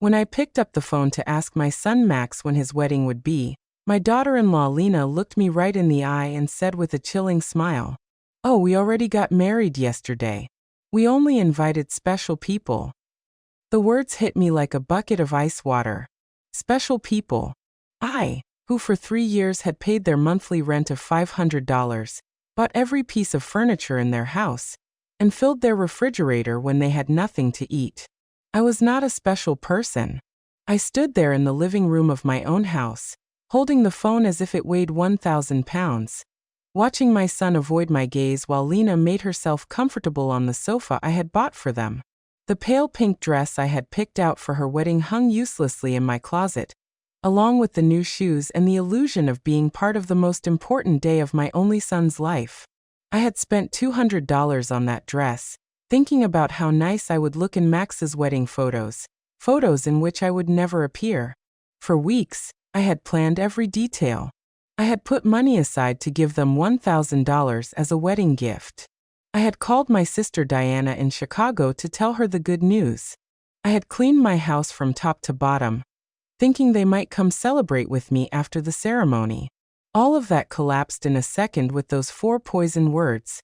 When I picked up the phone to ask my son Max when his wedding would be, my daughter-in-law Lena looked me right in the eye and said with a chilling smile, "Oh, we already got married yesterday. We only invited special people." The words hit me like a bucket of ice water. Special people. I, who for 3 years had paid their monthly rent of $500, bought every piece of furniture in their house, and filled their refrigerator when they had nothing to eat. I was not a special person. I stood there in the living room of my own house, holding the phone as if it weighed 1,000 pounds, watching my son avoid my gaze while Lena made herself comfortable on the sofa I had bought for them. The pale pink dress I had picked out for her wedding hung uselessly in my closet, along with the new shoes and the illusion of being part of the most important day of my only son's life. I had spent $200 on that dress, thinking about how nice I would look in Max's wedding photos in which I would never appear. For weeks, I had planned every detail. I had put money aside to give them $1,000 as a wedding gift. I had called my sister Diana in Chicago to tell her the good news. I had cleaned my house from top to bottom, thinking they might come celebrate with me after the ceremony. All of that collapsed in a second with those 4 poison words.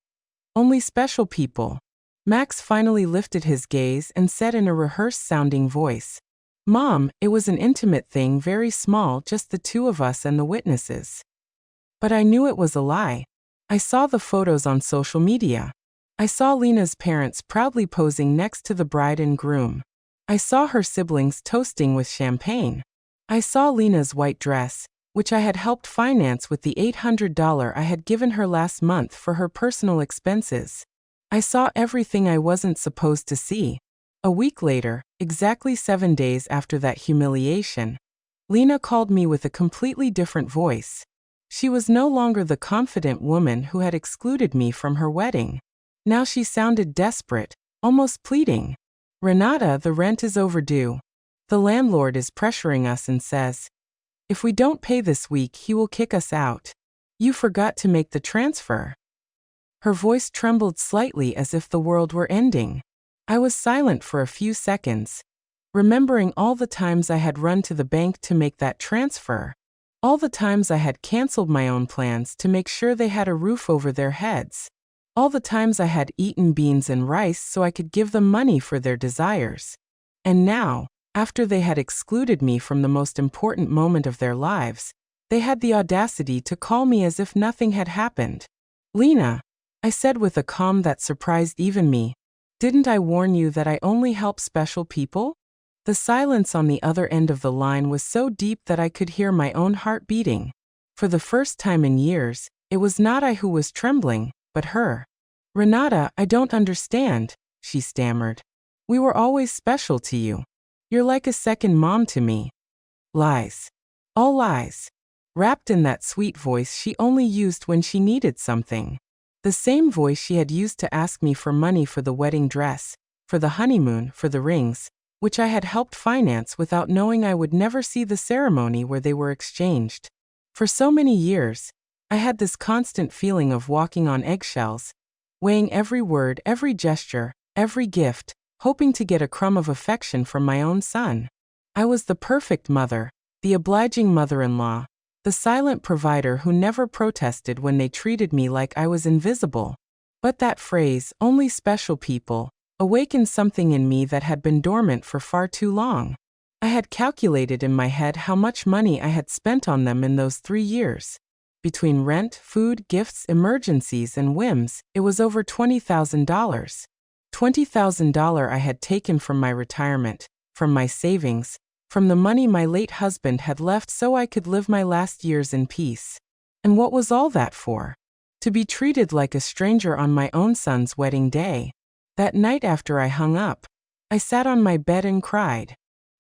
Only special people. Max finally lifted his gaze and said in a rehearsed-sounding voice, "Mom, it was an intimate thing, very small, just the 2 of us and the witnesses." But I knew it was a lie. I saw the photos on social media. I saw Lena's parents proudly posing next to the bride and groom. I saw her siblings toasting with champagne. I saw Lena's white dress, which I had helped finance with the $800 I had given her last month for her personal expenses. I saw everything I wasn't supposed to see. A week later, exactly 7 days after that humiliation, Lena called me with a completely different voice. She was no longer the confident woman who had excluded me from her wedding. Now she sounded desperate, almost pleading. "Renata, the rent is overdue. The landlord is pressuring us and says, if we don't pay this week, he will kick us out. You forgot to make the transfer." Her voice trembled slightly as if the world were ending. I was silent for a few seconds, remembering all the times I had run to the bank to make that transfer. All the times I had canceled my own plans to make sure they had a roof over their heads. All the times I had eaten beans and rice so I could give them money for their desires. And now, after they had excluded me from the most important moment of their lives, they had the audacity to call me as if nothing had happened. "Lena," I said with a calm that surprised even me, "didn't I warn you that I only help special people?" The silence on the other end of the line was so deep that I could hear my own heart beating. For the first time in years, it was not I who was trembling, but her. "Renata, I don't understand," she stammered. "We were always special to you. You're like a second mom to me." Lies. All lies. Wrapped in that sweet voice she only used when she needed something. The same voice she had used to ask me for money for the wedding dress, for the honeymoon, for the rings, which I had helped finance without knowing I would never see the ceremony where they were exchanged. For so many years, I had this constant feeling of walking on eggshells, weighing every word, every gesture, every gift, hoping to get a crumb of affection from my own son. I was the perfect mother, the obliging mother-in-law, the silent provider who never protested when they treated me like I was invisible. But that phrase, "only special people," awakened something in me that had been dormant for far too long. I had calculated in my head how much money I had spent on them in those 3 years. Between rent, food, gifts, emergencies, and whims, it was over $20,000. $20,000 I had taken from my retirement, from my savings, from the money my late husband had left so I could live my last years in peace. And what was all that for? To be treated like a stranger on my own son's wedding day. That night after I hung up, I sat on my bed and cried.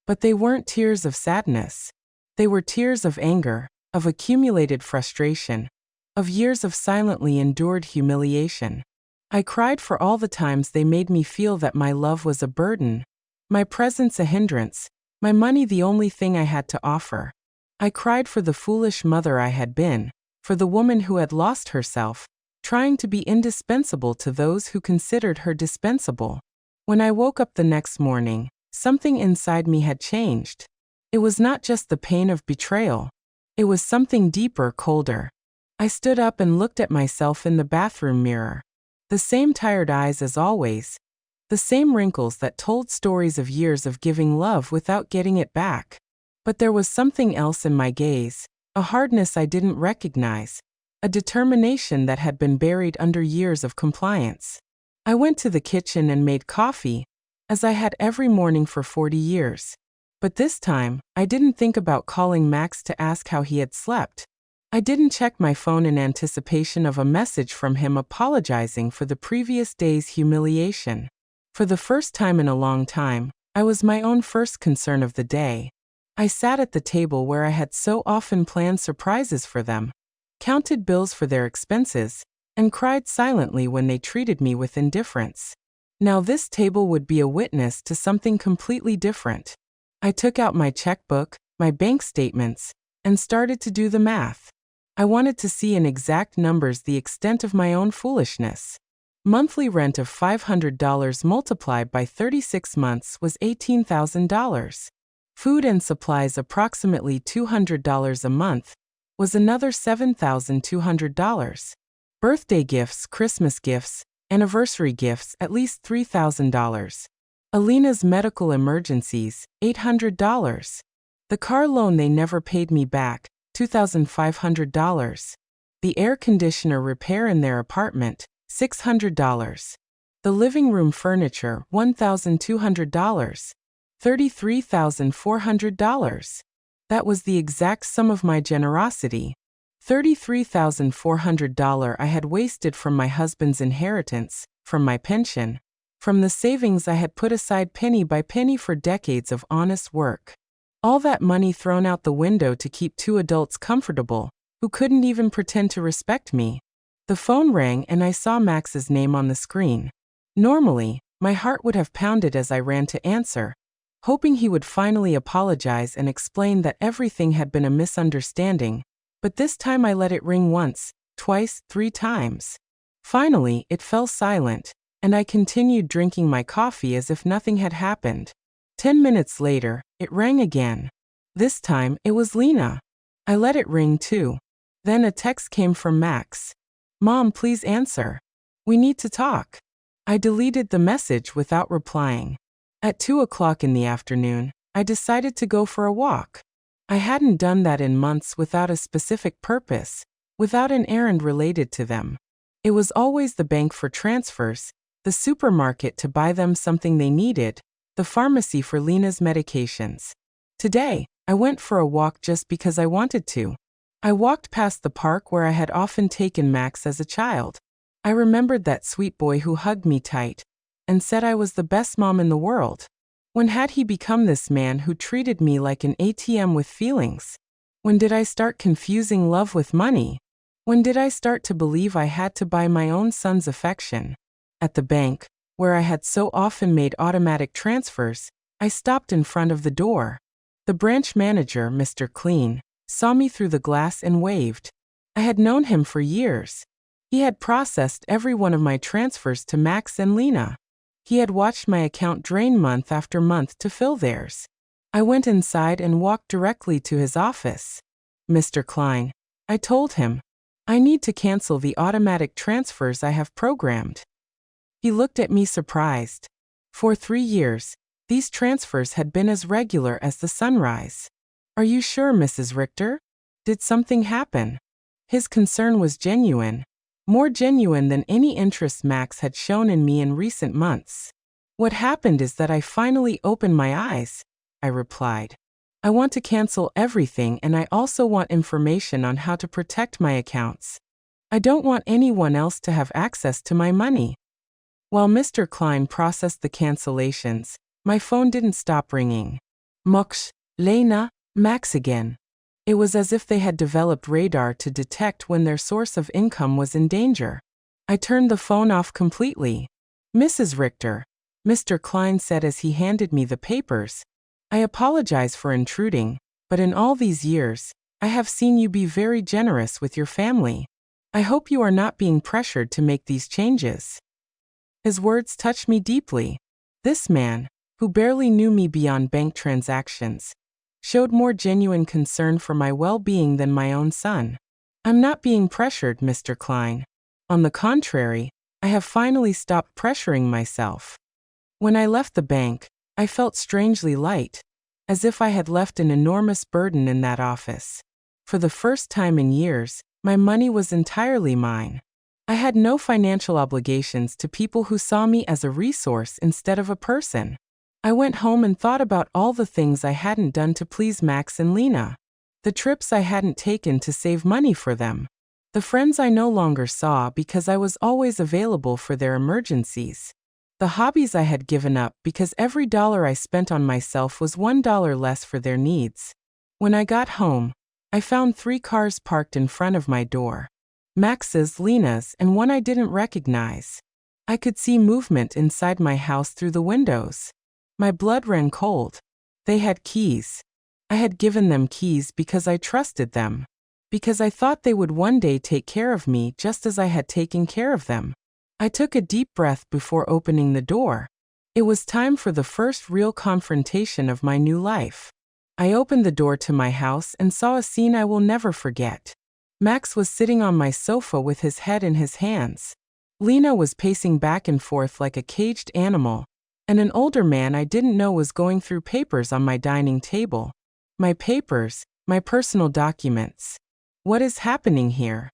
But they weren't tears of sadness. They were tears of anger, of accumulated frustration, of years of silently endured humiliation. I cried for all the times they made me feel that my love was a burden, my presence a hindrance, my money the only thing I had to offer. I cried for the foolish mother I had been, for the woman who had lost herself, trying to be indispensable to those who considered her dispensable. When I woke up the next morning, Something inside me had changed. It was not just the pain of betrayal. It was something deeper, colder. I stood up and looked at myself in the bathroom mirror. The same tired eyes as always. The same wrinkles that told stories of years of giving love without getting it back. But there was something else in my gaze, a hardness I didn't recognize, a determination that had been buried under years of compliance. I went to the kitchen and made coffee, as I had every morning for 40 years. But this time, I didn't think about calling Max to ask how he had slept. I didn't check my phone in anticipation of a message from him apologizing for the previous day's humiliation. For the first time in a long time, I was my own first concern of the day. I sat at the table where I had so often planned surprises for them, counted bills for their expenses, and cried silently when they treated me with indifference. Now this table would be a witness to something completely different. I took out my checkbook, my bank statements, and started to do the math. I wanted to see in exact numbers the extent of my own foolishness. Monthly rent of $500 multiplied by 36 months was $18,000. Food and supplies approximately $200 a month was another $7,200. Birthday gifts, Christmas gifts, anniversary gifts at least $3,000. Alina's medical emergencies, $800. The car loan they never paid me back, $2,500. The air conditioner repair in their apartment, $600. The living room furniture, $1,200. $33,400. That was the exact sum of my generosity. $33,400 I had wasted from my husband's inheritance, from my pension, from the savings I had put aside penny by penny for decades of honest work. All that money thrown out the window to keep two adults comfortable, who couldn't even pretend to respect me. The phone rang and I saw Max's name on the screen. Normally, my heart would have pounded as I ran to answer, hoping he would finally apologize and explain that everything had been a misunderstanding, but this time I let it ring once, twice, 3 times. Finally, it fell silent, and I continued drinking my coffee as if nothing had happened. 10 minutes later, it rang again. This time, it was Lena. I let it ring too. Then a text came from Max. "Mom, please answer. We need to talk." I deleted the message without replying. At 2 o'clock in the afternoon, I decided to go for a walk. I hadn't done that in months without a specific purpose, without an errand related to them. It was always the bank for transfers, the supermarket to buy them something they needed, the pharmacy for Lena's medications. Today, I went for a walk just because I wanted to. I walked past the park where I had often taken Max as a child. I remembered that sweet boy who hugged me tight and said I was the best mom in the world. When had he become this man who treated me like an ATM with feelings? When did I start confusing love with money? When did I start to believe I had to buy my own son's affection? At the bank, where I had so often made automatic transfers, I stopped in front of the door. The branch manager, Mr. Clean, saw me through the glass and waved. I had known him for years. He had processed every one of my transfers to Max and Lena. He had watched my account drain month after month to fill theirs. I went inside and walked directly to his office. "Mr. Klein," I told him, "I need to cancel the automatic transfers I have programmed." He looked at me surprised. For 3 years, these transfers had been as regular as the sunrise. "Are you sure, Mrs. Richter? Did something happen?" His concern was genuine. More genuine than any interest Max had shown in me in recent months. "What happened is that I finally opened my eyes," I replied. "I want to cancel everything and I also want information on how to protect my accounts. I don't want anyone else to have access to my money." While Mr. Klein processed the cancellations, my phone didn't stop ringing. Mox, Lena, Max again. It was as if they had developed radar to detect when their source of income was in danger. I turned the phone off completely. "Mrs. Richter," Mr. Klein said as he handed me the papers, "I apologize for intruding, but in all these years, I have seen you be very generous with your family. I hope you are not being pressured to make these changes." His words touched me deeply. This man, who barely knew me beyond bank transactions, showed more genuine concern for my well-being than my own son. I'm not being pressured, Mr. Klein. On the contrary, I have finally stopped pressuring myself. When I left the bank, I felt strangely light, as if I had left an enormous burden in that office. For the first time in years, my money was entirely mine. I had no financial obligations to people who saw me as a resource instead of a person. I went home and thought about all the things I hadn't done to please Max and Lena, the trips I hadn't taken to save money for them, the friends I no longer saw because I was always available for their emergencies, the hobbies I had given up because every dollar I spent on myself was $1 less for their needs. When I got home, I found 3 cars parked in front of my door. Max's, Lena's, and one I didn't recognize. I could see movement inside my house through the windows. My blood ran cold. They had keys. I had given them keys because I trusted them, because I thought they would one day take care of me just as I had taken care of them. I took a deep breath before opening the door. It was time for the first real confrontation of my new life. I opened the door to my house and saw a scene I will never forget. Max was sitting on my sofa with his head in his hands. Lena was pacing back and forth like a caged animal, and an older man I didn't know was going through papers on my dining table. My papers, my personal documents. What is happening here?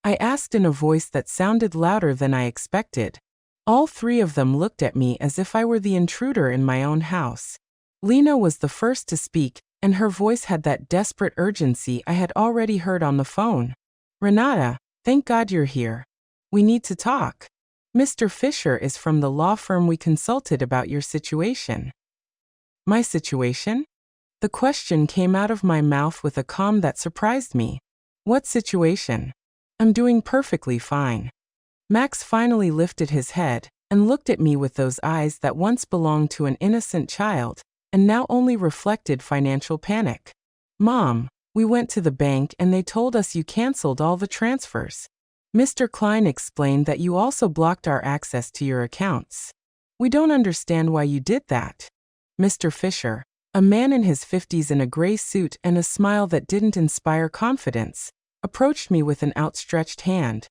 I asked in a voice that sounded louder than I expected. All 3 of them looked at me as if I were the intruder in my own house. Lena was the first to speak, and her voice had that desperate urgency I had already heard on the phone. Renata, thank God you're here. We need to talk. Mr. Fisher is from the law firm we consulted about your situation. My situation? The question came out of my mouth with a calm that surprised me. What situation? I'm doing perfectly fine. Max finally lifted his head and looked at me with those eyes that once belonged to an innocent child and now only reflected financial panic. Mom, we went to the bank and they told us you canceled all the transfers. Mr. Klein explained that you also blocked our access to your accounts. We don't understand why you did that. Mr. Fisher, a man in his 50s in a gray suit and a smile that didn't inspire confidence, approached me with an outstretched hand.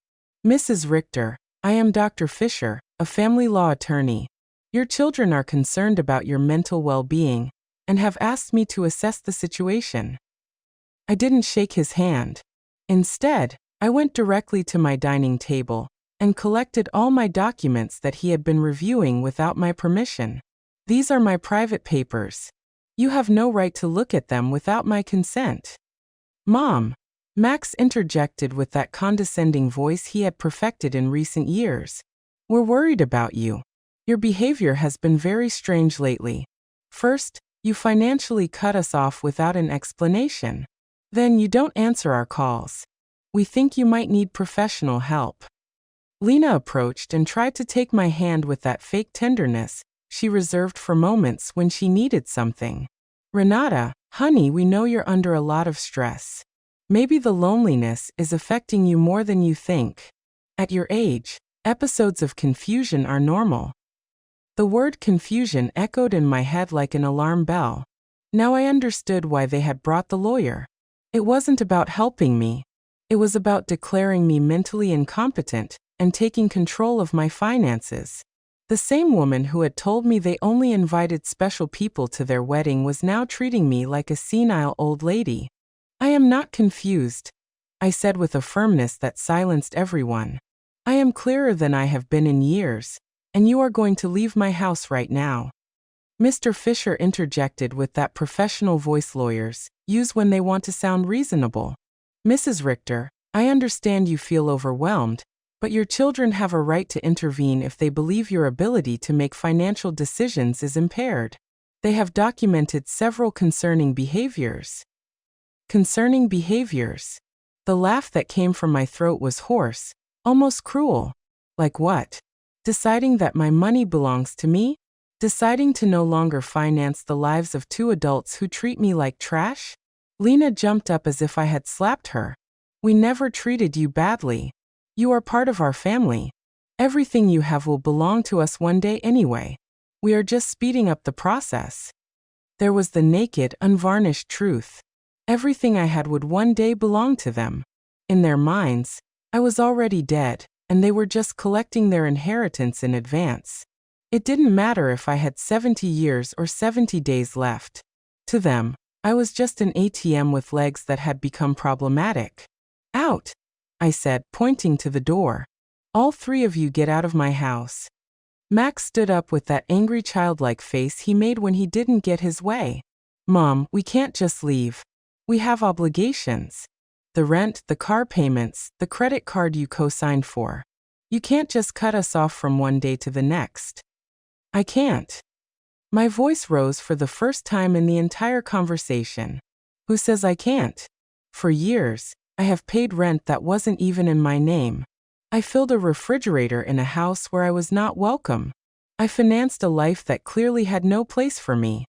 Mrs. Richter, I am Dr. Fisher, a family law attorney. Your children are concerned about your mental well-being and have asked me to assess the situation. I didn't shake his hand. Instead, I went directly to my dining table and collected all my documents that he had been reviewing without my permission. These are my private papers. You have no right to look at them without my consent. Mom, Max interjected with that condescending voice he had perfected in recent years. We're worried about you. Your behavior has been very strange lately. First, you financially cut us off without an explanation. Then you don't answer our calls. We think you might need professional help. Lena approached and tried to take my hand with that fake tenderness she reserved for moments when she needed something. Renata, honey, we know you're under a lot of stress. Maybe the loneliness is affecting you more than you think. At your age, episodes of confusion are normal. The word confusion echoed in my head like an alarm bell. Now I understood why they had brought the lawyer. It wasn't about helping me. It was about declaring me mentally incompetent and taking control of my finances. The same woman who had told me they only invited special people to their wedding was now treating me like a senile old lady. I am not confused, I said with a firmness that silenced everyone. I am clearer than I have been in years, and you are going to leave my house right now. Mr. Fisher interjected with that professional voice lawyers use when they want to sound reasonable. Mrs. Richter, I understand you feel overwhelmed, but your children have a right to intervene if they believe your ability to make financial decisions is impaired. They have documented several concerning behaviors. Concerning behaviors. The laugh that came from my throat was hoarse, almost cruel. Like what? Deciding that my money belongs to me? Deciding to no longer finance the lives of 2 adults who treat me like trash? Lena jumped up as if I had slapped her. We never treated you badly. You are part of our family. Everything you have will belong to us one day anyway. We are just speeding up the process. There was the naked, unvarnished truth. Everything I had would one day belong to them. In their minds, I was already dead, and they were just collecting their inheritance in advance. It didn't matter if I had 70 years or 70 days left. To them, I was just an ATM with legs that had become problematic. Out, I said, pointing to the door. All three of you get out of my house. Max stood up with that angry childlike face he made when he didn't get his way. Mom, we can't just leave. We have obligations. The rent, the car payments, the credit card you co-signed for. You can't just cut us off from one day to the next. I can't. My voice rose for the first time in the entire conversation. Who says I can't? For years, I have paid rent that wasn't even in my name. I filled a refrigerator in a house where I was not welcome. I financed a life that clearly had no place for me.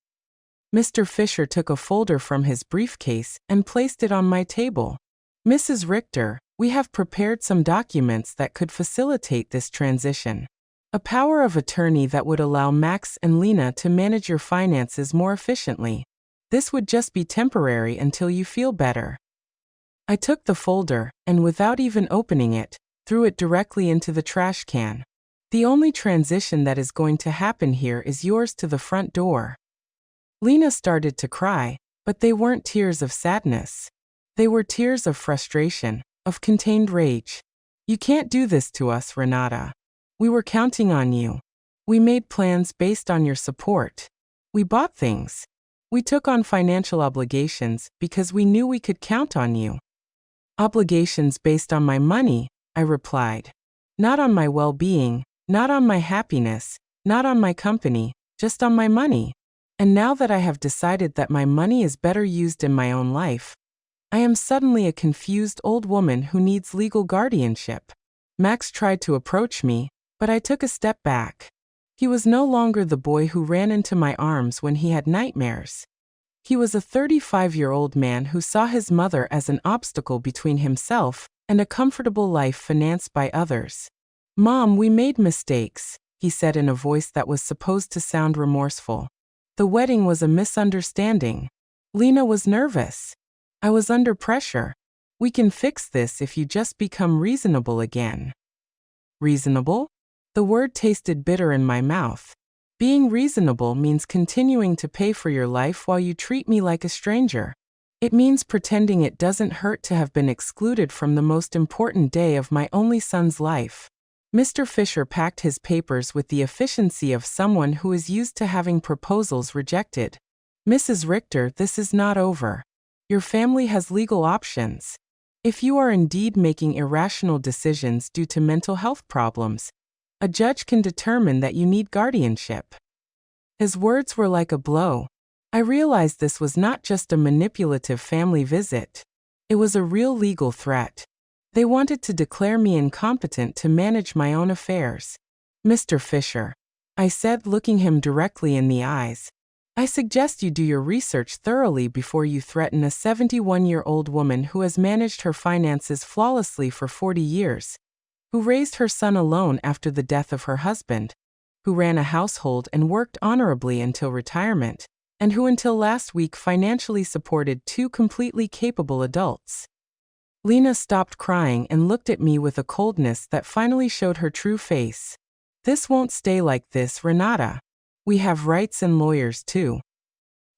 Mr. Fisher took a folder from his briefcase and placed it on my table. Mrs. Richter, we have prepared some documents that could facilitate this transition. A power of attorney that would allow Max and Lena to manage your finances more efficiently. This would just be temporary until you feel better. I took the folder, and without even opening it, threw it directly into the trash can. The only transition that is going to happen here is yours to the front door. Lena started to cry, but they weren't tears of sadness. They were tears of frustration, of contained rage. You can't do this to us, Renata. We were counting on you. We made plans based on your support. We bought things. We took on financial obligations because we knew we could count on you. Obligations based on my money, I replied. Not on my well-being, not on my happiness, not on my company, just on my money. And now that I have decided that my money is better used in my own life, I am suddenly a confused old woman who needs legal guardianship. Max tried to approach me, but I took a step back. He was no longer the boy who ran into my arms when he had nightmares. He was a 35-year-old man who saw his mother as an obstacle between himself and a comfortable life financed by others. Mom, we made mistakes, he said in a voice that was supposed to sound remorseful. The wedding was a misunderstanding. Lena was nervous. I was under pressure. We can fix this if you just become reasonable again. Reasonable? The word tasted bitter in my mouth. Being reasonable means continuing to pay for your life while you treat me like a stranger. It means pretending it doesn't hurt to have been excluded from the most important day of my only son's life. Mr. Fisher packed his papers with the efficiency of someone who is used to having proposals rejected. Mrs. Richter, this is not over. Your family has legal options. If you are indeed making irrational decisions due to mental health problems, a judge can determine that you need guardianship. His words were like a blow. I realized this was not just a manipulative family visit. It was a real legal threat. They wanted to declare me incompetent to manage my own affairs. Mr. Fisher, I said, looking him directly in the eyes, I suggest you do your research thoroughly before you threaten a 71-year-old woman who has managed her finances flawlessly for 40 years, who raised her son alone after the death of her husband, who ran a household and worked honorably until retirement, and who until last week financially supported two completely capable adults. Lena stopped crying and looked at me with a coldness that finally showed her true face. This won't stay like this, Renata. We have rights and lawyers too.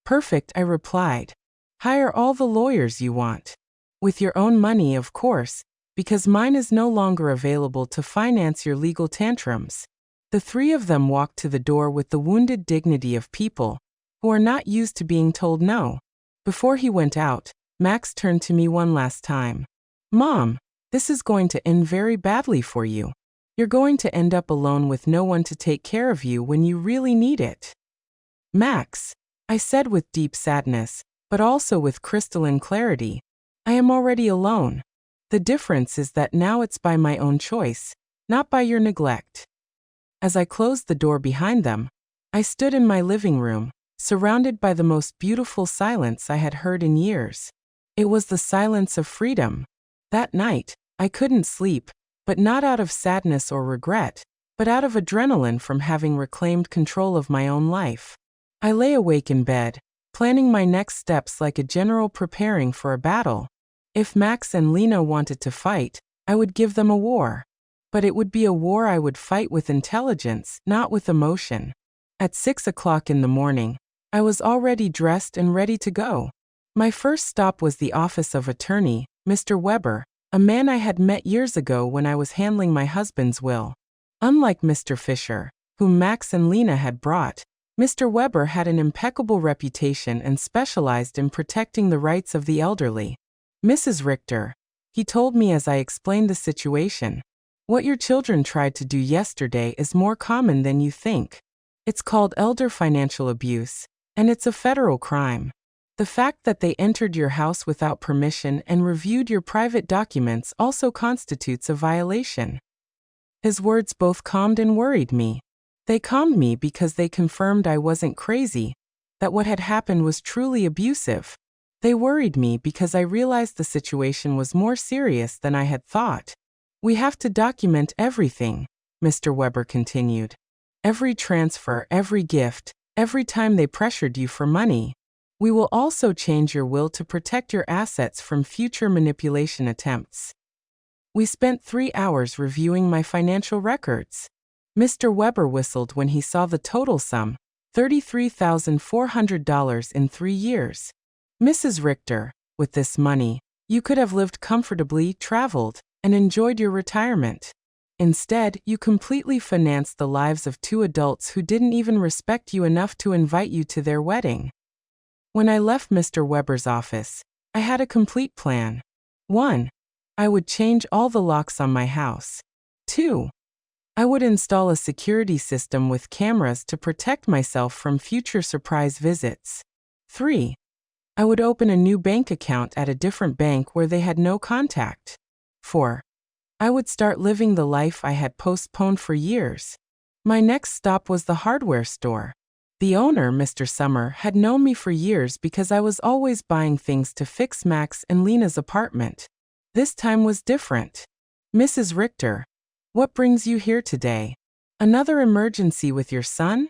Perfect, I replied. Hire all the lawyers you want. With your own money, of course, because mine is no longer available to finance your legal tantrums. The three of them walked to the door with the wounded dignity of people who are not used to being told no. Before he went out, Max turned to me one last time. Mom, this is going to end very badly for you. You're going to end up alone with no one to take care of you when you really need it. Max, I said with deep sadness, but also with crystalline clarity, I am already alone. The difference is that now it's by my own choice, not by your neglect. As I closed the door behind them, I stood in my living room, surrounded by the most beautiful silence I had heard in years. It was the silence of freedom. That night, I couldn't sleep, but not out of sadness or regret, but out of adrenaline from having reclaimed control of my own life. I lay awake in bed, planning my next steps like a general preparing for a battle. If Max and Lena wanted to fight, I would give them a war. But it would be a war I would fight with intelligence, not with emotion. At 6 o'clock in the morning, I was already dressed and ready to go. My first stop was the office of attorney, Mr. Weber, a man I had met years ago when I was handling my husband's will. Unlike Mr. Fisher, whom Max and Lena had brought, Mr. Weber had an impeccable reputation and specialized in protecting the rights of the elderly. Mrs. Richter, he told me as I explained the situation, what your children tried to do yesterday is more common than you think. It's called elder financial abuse, and it's a federal crime. The fact that they entered your house without permission and reviewed your private documents also constitutes a violation. His words both calmed and worried me. They calmed me because they confirmed I wasn't crazy, that what had happened was truly abusive. They worried me because I realized the situation was more serious than I had thought. We have to document everything, Mr. Weber continued. Every transfer, every gift, every time they pressured you for money. We will also change your will to protect your assets from future manipulation attempts. We spent 3 hours reviewing my financial records. Mr. Weber whistled when he saw the total sum, $33,400 in 3 years. Mrs. Richter, with this money, you could have lived comfortably, traveled, and enjoyed your retirement. Instead, you completely financed the lives of 2 adults who didn't even respect you enough to invite you to their wedding. When I left Mr. Weber's office, I had a complete plan. 1. I would change all the locks on my house. 2. I would install a security system with cameras to protect myself from future surprise visits. 3. I would open a new bank account at a different bank where they had no contact. 4. I would start living the life I had postponed for years. My next stop was the hardware store. The owner, Mr. Summer, had known me for years because I was always buying things to fix Max and Lena's apartment. This time was different. Mrs. Richter, what brings you here today? Another emergency with your son?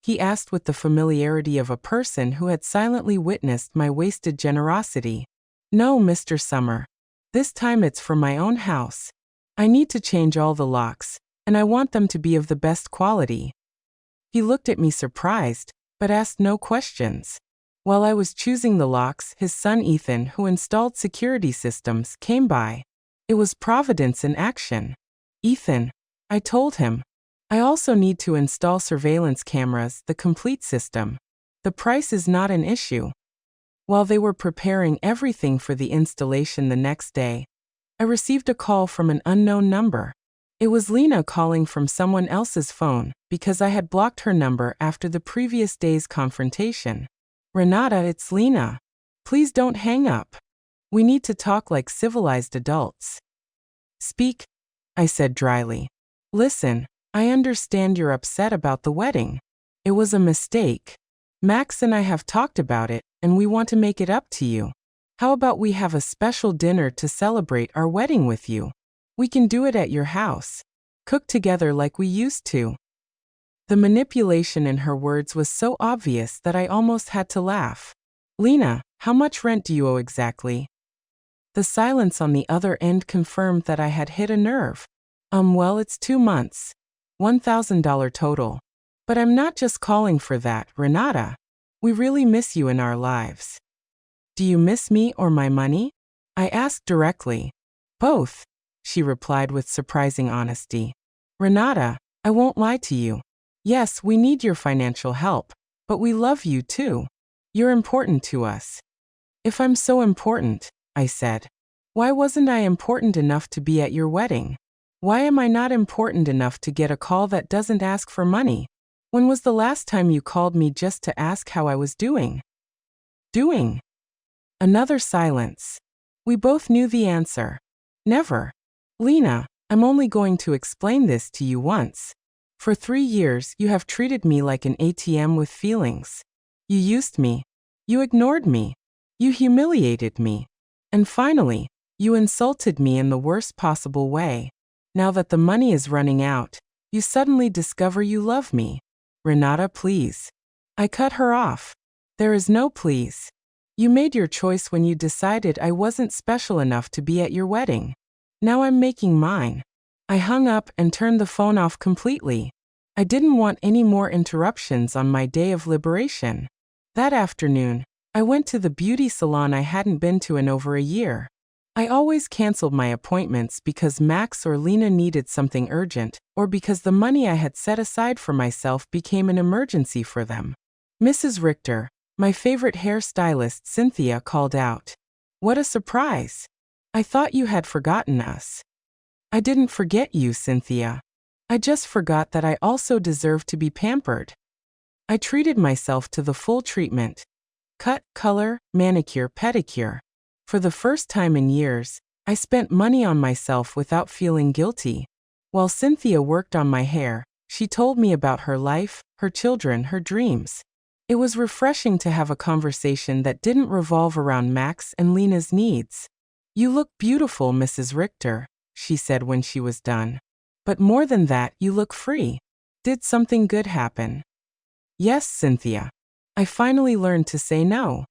He asked with the familiarity of a person who had silently witnessed my wasted generosity. No, Mr. Summer. This time it's for my own house. I need to change all the locks, and I want them to be of the best quality. He looked at me surprised, but asked no questions. While I was choosing the locks, his son Ethan, who installed security systems, came by. It was Providence in action. Ethan, I told him, I also need to install surveillance cameras, the complete system. The price is not an issue. While they were preparing everything for the installation the next day, I received a call from an unknown number. It was Lena calling from someone else's phone because I had blocked her number after the previous day's confrontation. Renata, it's Lena. Please don't hang up. We need to talk like civilized adults. Speak, I said dryly. Listen, I understand you're upset about the wedding. It was a mistake. Max and I have talked about it, and we want to make it up to you. How about we have a special dinner to celebrate our wedding with you? We can do it at your house. Cook together like we used to. The manipulation in her words was so obvious that I almost had to laugh. Lena, how much rent do you owe exactly? The silence on the other end confirmed that I had hit a nerve. Well, it's 2 months. $1,000 total. But I'm not just calling for that, Renata. We really miss you in our lives. Do you miss me or my money? I asked directly. Both, she replied with surprising honesty. Renata, I won't lie to you. Yes, we need your financial help, but we love you too. You're important to us. If I'm so important, I said, why wasn't I important enough to be at your wedding? Why am I not important enough to get a call that doesn't ask for money? When was the last time you called me just to ask how I was doing? Doing? Another silence. We both knew the answer. Never. Lena, I'm only going to explain this to you once. For 3 years, you have treated me like an ATM with feelings. You used me. You ignored me. You humiliated me. And finally, you insulted me in the worst possible way. Now that the money is running out, You suddenly discover you love me. Renata, please. I cut her off. There is no please. You made your choice when you decided I wasn't special enough to be at your wedding. Now I'm making mine. I hung up and turned the phone off completely. I didn't want any more interruptions on my day of liberation. That afternoon, I went to the beauty salon I hadn't been to in over a year. I always canceled my appointments because Max or Lena needed something urgent, or because the money I had set aside for myself became an emergency for them. Mrs. Richter, my favorite hairstylist Cynthia, called out. What a surprise! I thought you had forgotten us. I didn't forget you, Cynthia. I just forgot that I also deserve to be pampered. I treated myself to the full treatment. Cut, color, manicure, pedicure. For the first time in years, I spent money on myself without feeling guilty. While Cynthia worked on my hair, she told me about her life, her children, her dreams. It was refreshing to have a conversation that didn't revolve around Max and Lena's needs. You look beautiful, Mrs. Richter, she said when she was done. But more than that, you look free. Did something good happen? Yes, Cynthia. I finally learned to say no.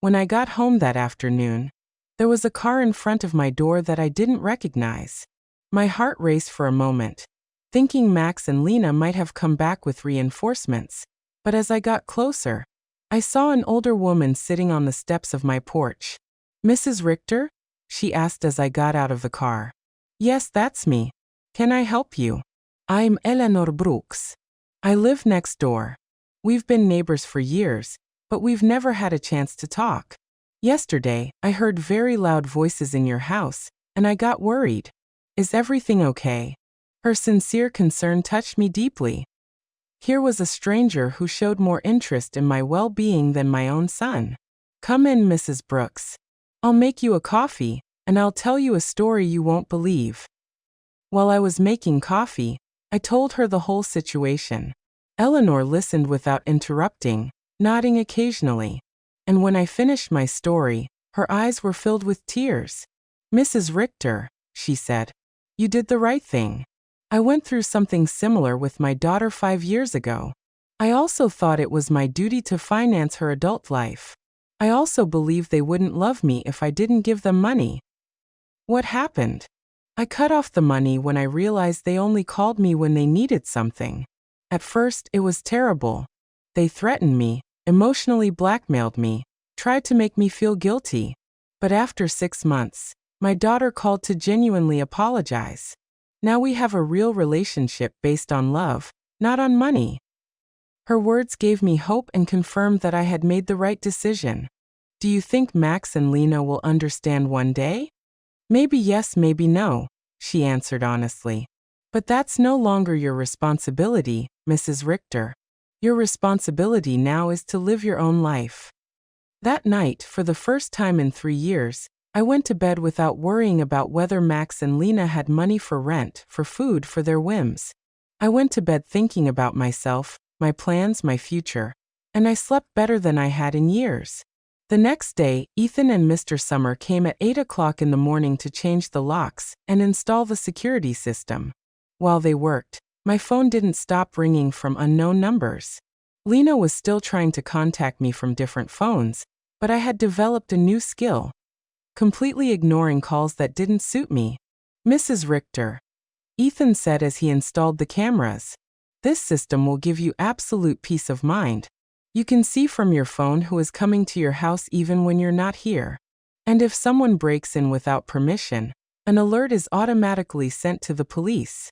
When I got home that afternoon, there was a car in front of my door that I didn't recognize. My heart raced for a moment, thinking Max and Lena might have come back with reinforcements. But as I got closer, I saw an older woman sitting on the steps of my porch. Mrs. Richter? She asked as I got out of the car. Yes, that's me. Can I help you? I'm Eleanor Brooks. I live next door. We've been neighbors for years, but we've never had a chance to talk. Yesterday, I heard very loud voices in your house, and I got worried. Is everything okay? Her sincere concern touched me deeply. Here was a stranger who showed more interest in my well-being than my own son. Come in, Mrs. Brooks. I'll make you a coffee, and I'll tell you a story you won't believe. While I was making coffee, I told her the whole situation. Eleanor listened without interrupting, nodding occasionally. And when I finished my story, her eyes were filled with tears. Mrs. Richter, she said, you did the right thing. I went through something similar with my daughter 5 years ago. I also thought it was my duty to finance her adult life. I also believed they wouldn't love me if I didn't give them money. What happened? I cut off the money when I realized they only called me when they needed something. At first, it was terrible. They threatened me, emotionally blackmailed me, tried to make me feel guilty. But after 6 months, my daughter called to genuinely apologize. Now we have a real relationship based on love, not on money. Her words gave me hope and confirmed that I had made the right decision. Do you think Max and Lena will understand one day? Maybe yes, maybe no, she answered honestly. But that's no longer your responsibility, Mrs. Richter. Your responsibility now is to live your own life. That night, for the first time in 3 years, I went to bed without worrying about whether Max and Lena had money for rent, for food, for their whims. I went to bed thinking about myself, my plans, my future, and I slept better than I had in years. The next day, Ethan and Mr. Summer came at 8 o'clock in the morning to change the locks and install the security system. While they worked, my phone didn't stop ringing from unknown numbers. Lena was still trying to contact me from different phones, but I had developed a new skill: completely ignoring calls that didn't suit me. Mrs. Richter, Ethan said as he installed the cameras, this system will give you absolute peace of mind. You can see from your phone who is coming to your house even when you're not here. And if someone breaks in without permission, an alert is automatically sent to the police.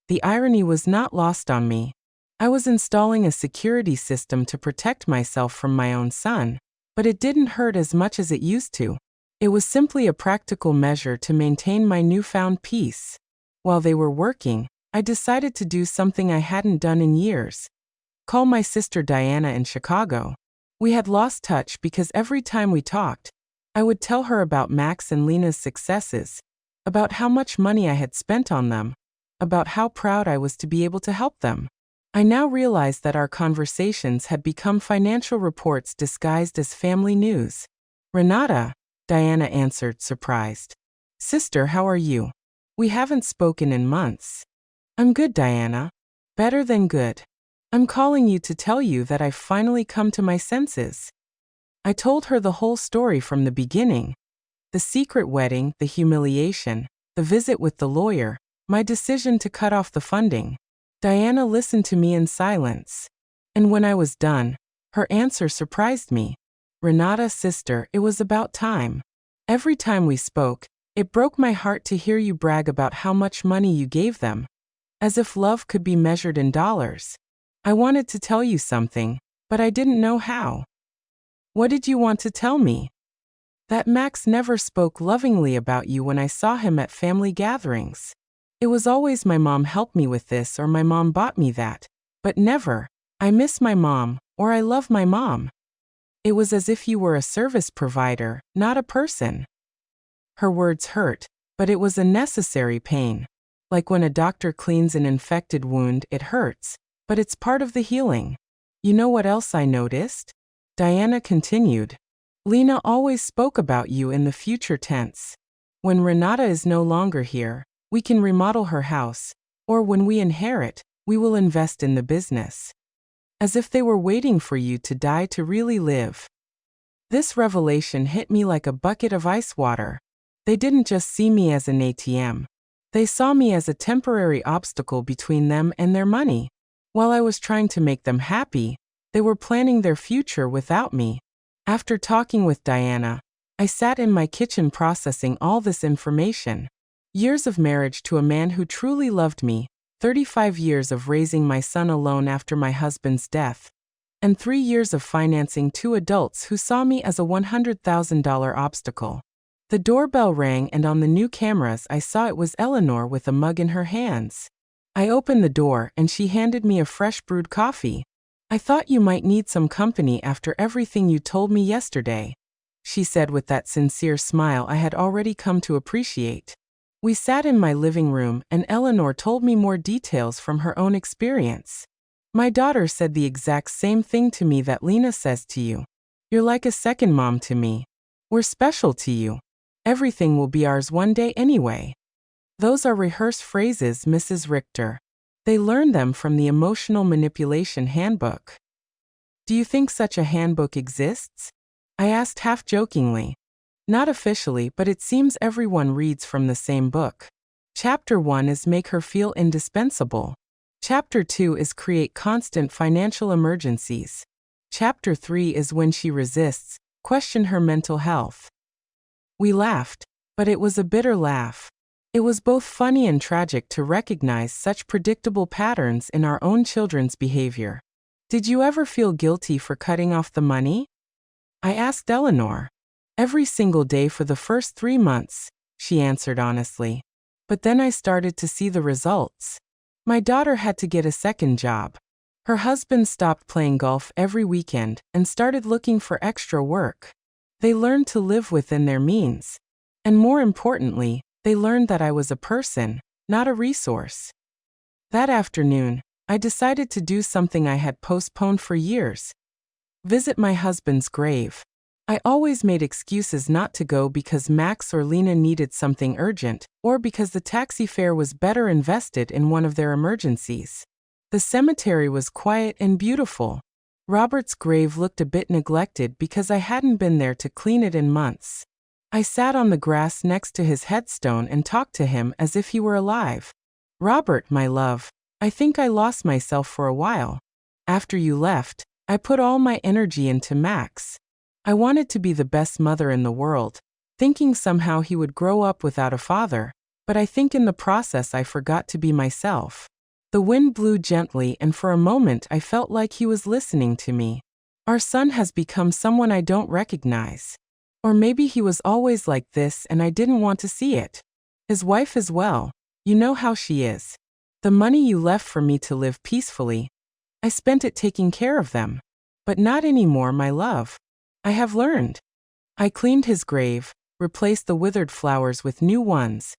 The irony was not lost on me. I was installing a security system to protect myself from my own son, but it didn't hurt as much as it used to. It was simply a practical measure to maintain my newfound peace. While they were working, I decided to do something I hadn't done in years: call my sister Diana in Chicago. We had lost touch because every time we talked, I would tell her about Max and Lena's successes, about how much money I had spent on them, about how proud I was to be able to help them. I now realized that our conversations had become financial reports disguised as family news. Renata, Diana answered, surprised. Sister, how are you? We haven't spoken in months. I'm good, Diana. Better than good. I'm calling you to tell you that I've finally come to my senses. I told her the whole story from the beginning. The secret wedding, the humiliation, the visit with the lawyer, my decision to cut off the funding. Diana listened to me in silence. And when I was done, her answer surprised me. Renata, sister, it was about time. Every time we spoke, it broke my heart to hear you brag about how much money you gave them. As if love could be measured in dollars. I wanted to tell you something, but I didn't know how. What did you want to tell me? That Max never spoke lovingly about you when I saw him at family gatherings. It was always my mom helped me with this or my mom bought me that, but never, I miss my mom or I love my mom. It was as if you were a service provider, not a person. Her words hurt, but it was a necessary pain. Like when a doctor cleans an infected wound, it hurts, but it's part of the healing. You know what else I noticed? Diana continued. Lena always spoke about you in the future tense. When Renata is no longer here, we can remodel her house, or when we inherit, we will invest in the business. As if they were waiting for you to die to really live. This revelation hit me like a bucket of ice water. They didn't just see me as an ATM. They saw me as a temporary obstacle between them and their money. While I was trying to make them happy, they were planning their future without me. After talking with Diana, I sat in my kitchen processing all this information. Years of marriage to a man who truly loved me, 35 years of raising my son alone after my husband's death, and 3 years of financing 2 adults who saw me as a $100,000 obstacle. The doorbell rang and on the new cameras I saw it was Eleanor with a mug in her hands. I opened the door and she handed me a fresh brewed coffee. I thought you might need some company after everything you told me yesterday, she said with that sincere smile I had already come to appreciate. We sat in my living room and Eleanor told me more details from her own experience. My daughter said the exact same thing to me that Lena says to you. You're like a second mom to me. We're special to you. Everything will be ours one day anyway. Those are rehearsed phrases, Mrs. Richter. They learned them from the Emotional Manipulation Handbook. Do you think such a handbook exists? I asked half-jokingly. Not officially, but it seems everyone reads from the same book. Chapter 1 is Make Her Feel Indispensable. Chapter 2 is Create Constant Financial Emergencies. Chapter 3 is When She Resists, Question Her Mental Health. We laughed, but it was a bitter laugh. It was both funny and tragic to recognize such predictable patterns in our own children's behavior. Did you ever feel guilty for cutting off the money? I asked Eleanor. Every single day for the first 3 months, she answered honestly. But then I started to see the results. My daughter had to get a second job. Her husband stopped playing golf every weekend and started looking for extra work. They learned to live within their means. And more importantly, they learned that I was a person, not a resource. That afternoon, I decided to do something I had postponed for years. Visit my husband's grave. I always made excuses not to go because Max or Lena needed something urgent, or because the taxi fare was better invested in one of their emergencies. The cemetery was quiet and beautiful. Robert's grave looked a bit neglected because I hadn't been there to clean it in months. I sat on the grass next to his headstone and talked to him as if he were alive. Robert, my love, I think I lost myself for a while. After you left, I put all my energy into Max. I wanted to be the best mother in the world, thinking somehow he would grow up without a father, but I think in the process I forgot to be myself. The wind blew gently and for a moment I felt like he was listening to me. Our son has become someone I don't recognize. Or maybe he was always like this and I didn't want to see it. His wife as well. You know how she is. The money you left for me to live peacefully, I spent it taking care of them. But not anymore, my love. I have learned. I cleaned his grave, replaced the withered flowers with new ones,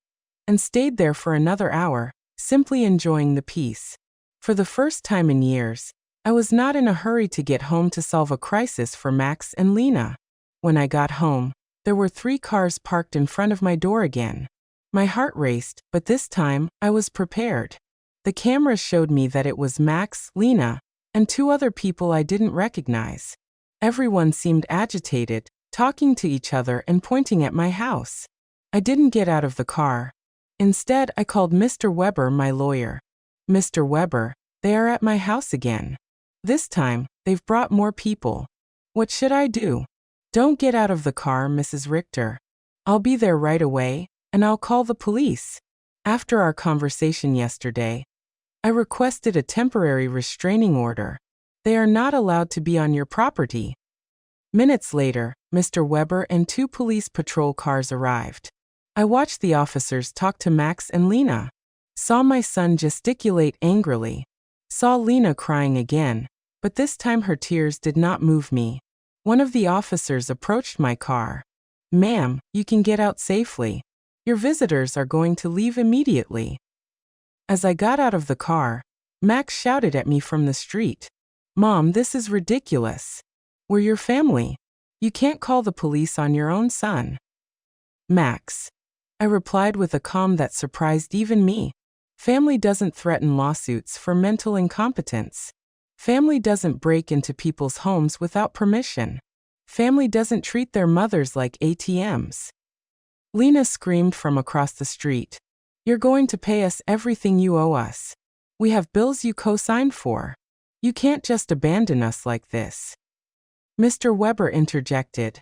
and stayed there for another hour, simply enjoying the peace. For the first time in years, I was not in a hurry to get home to solve a crisis for Max and Lena. When I got home, there were 3 cars parked in front of my door again. My heart raced, but this time, I was prepared. The cameras showed me that it was Max, Lena, and two other people I didn't recognize. Everyone seemed agitated, talking to each other and pointing at my house. I didn't get out of the car. Instead, I called Mr. Weber, my lawyer. Mr. Weber, they are at my house again. This time, they've brought more people. What should I do? Don't get out of the car, Mrs. Richter. I'll be there right away, and I'll call the police. After our conversation yesterday, I requested a temporary restraining order. They are not allowed to be on your property. Minutes later, Mr. Weber and two police patrol cars arrived. I watched the officers talk to Max and Lena. Saw my son gesticulate angrily. Saw Lena crying again, but this time her tears did not move me. One of the officers approached my car. "Ma'am, you can get out safely. Your visitors are going to leave immediately." As I got out of the car, Max shouted at me from the street. "Mom, this is ridiculous. We're your family. You can't call the police on your own son." "Max," I replied with a calm that surprised even me. "Family doesn't threaten lawsuits for mental incompetence. Family doesn't break into people's homes without permission. Family doesn't treat their mothers like ATMs." Lena screamed from across the street. "You're going to pay us everything you owe us. We have bills you co-signed for. You can't just abandon us like this." Mr. Weber interjected.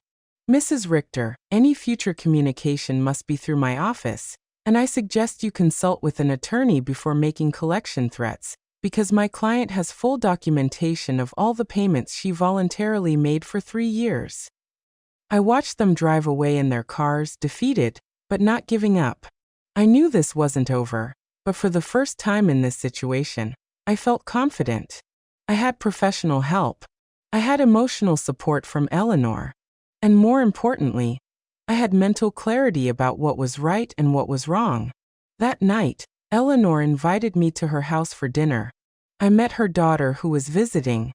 "Mrs. Richter, any future communication must be through my office, and I suggest you consult with an attorney before making collection threats, because my client has full documentation of all the payments she voluntarily made for 3 years." I watched them drive away in their cars, defeated, but not giving up. I knew this wasn't over, but for the first time in this situation, I felt confident. I had professional help. I had emotional support from Eleanor. And more importantly, I had mental clarity about what was right and what was wrong. That night, Eleanor invited me to her house for dinner. I met her daughter who was visiting,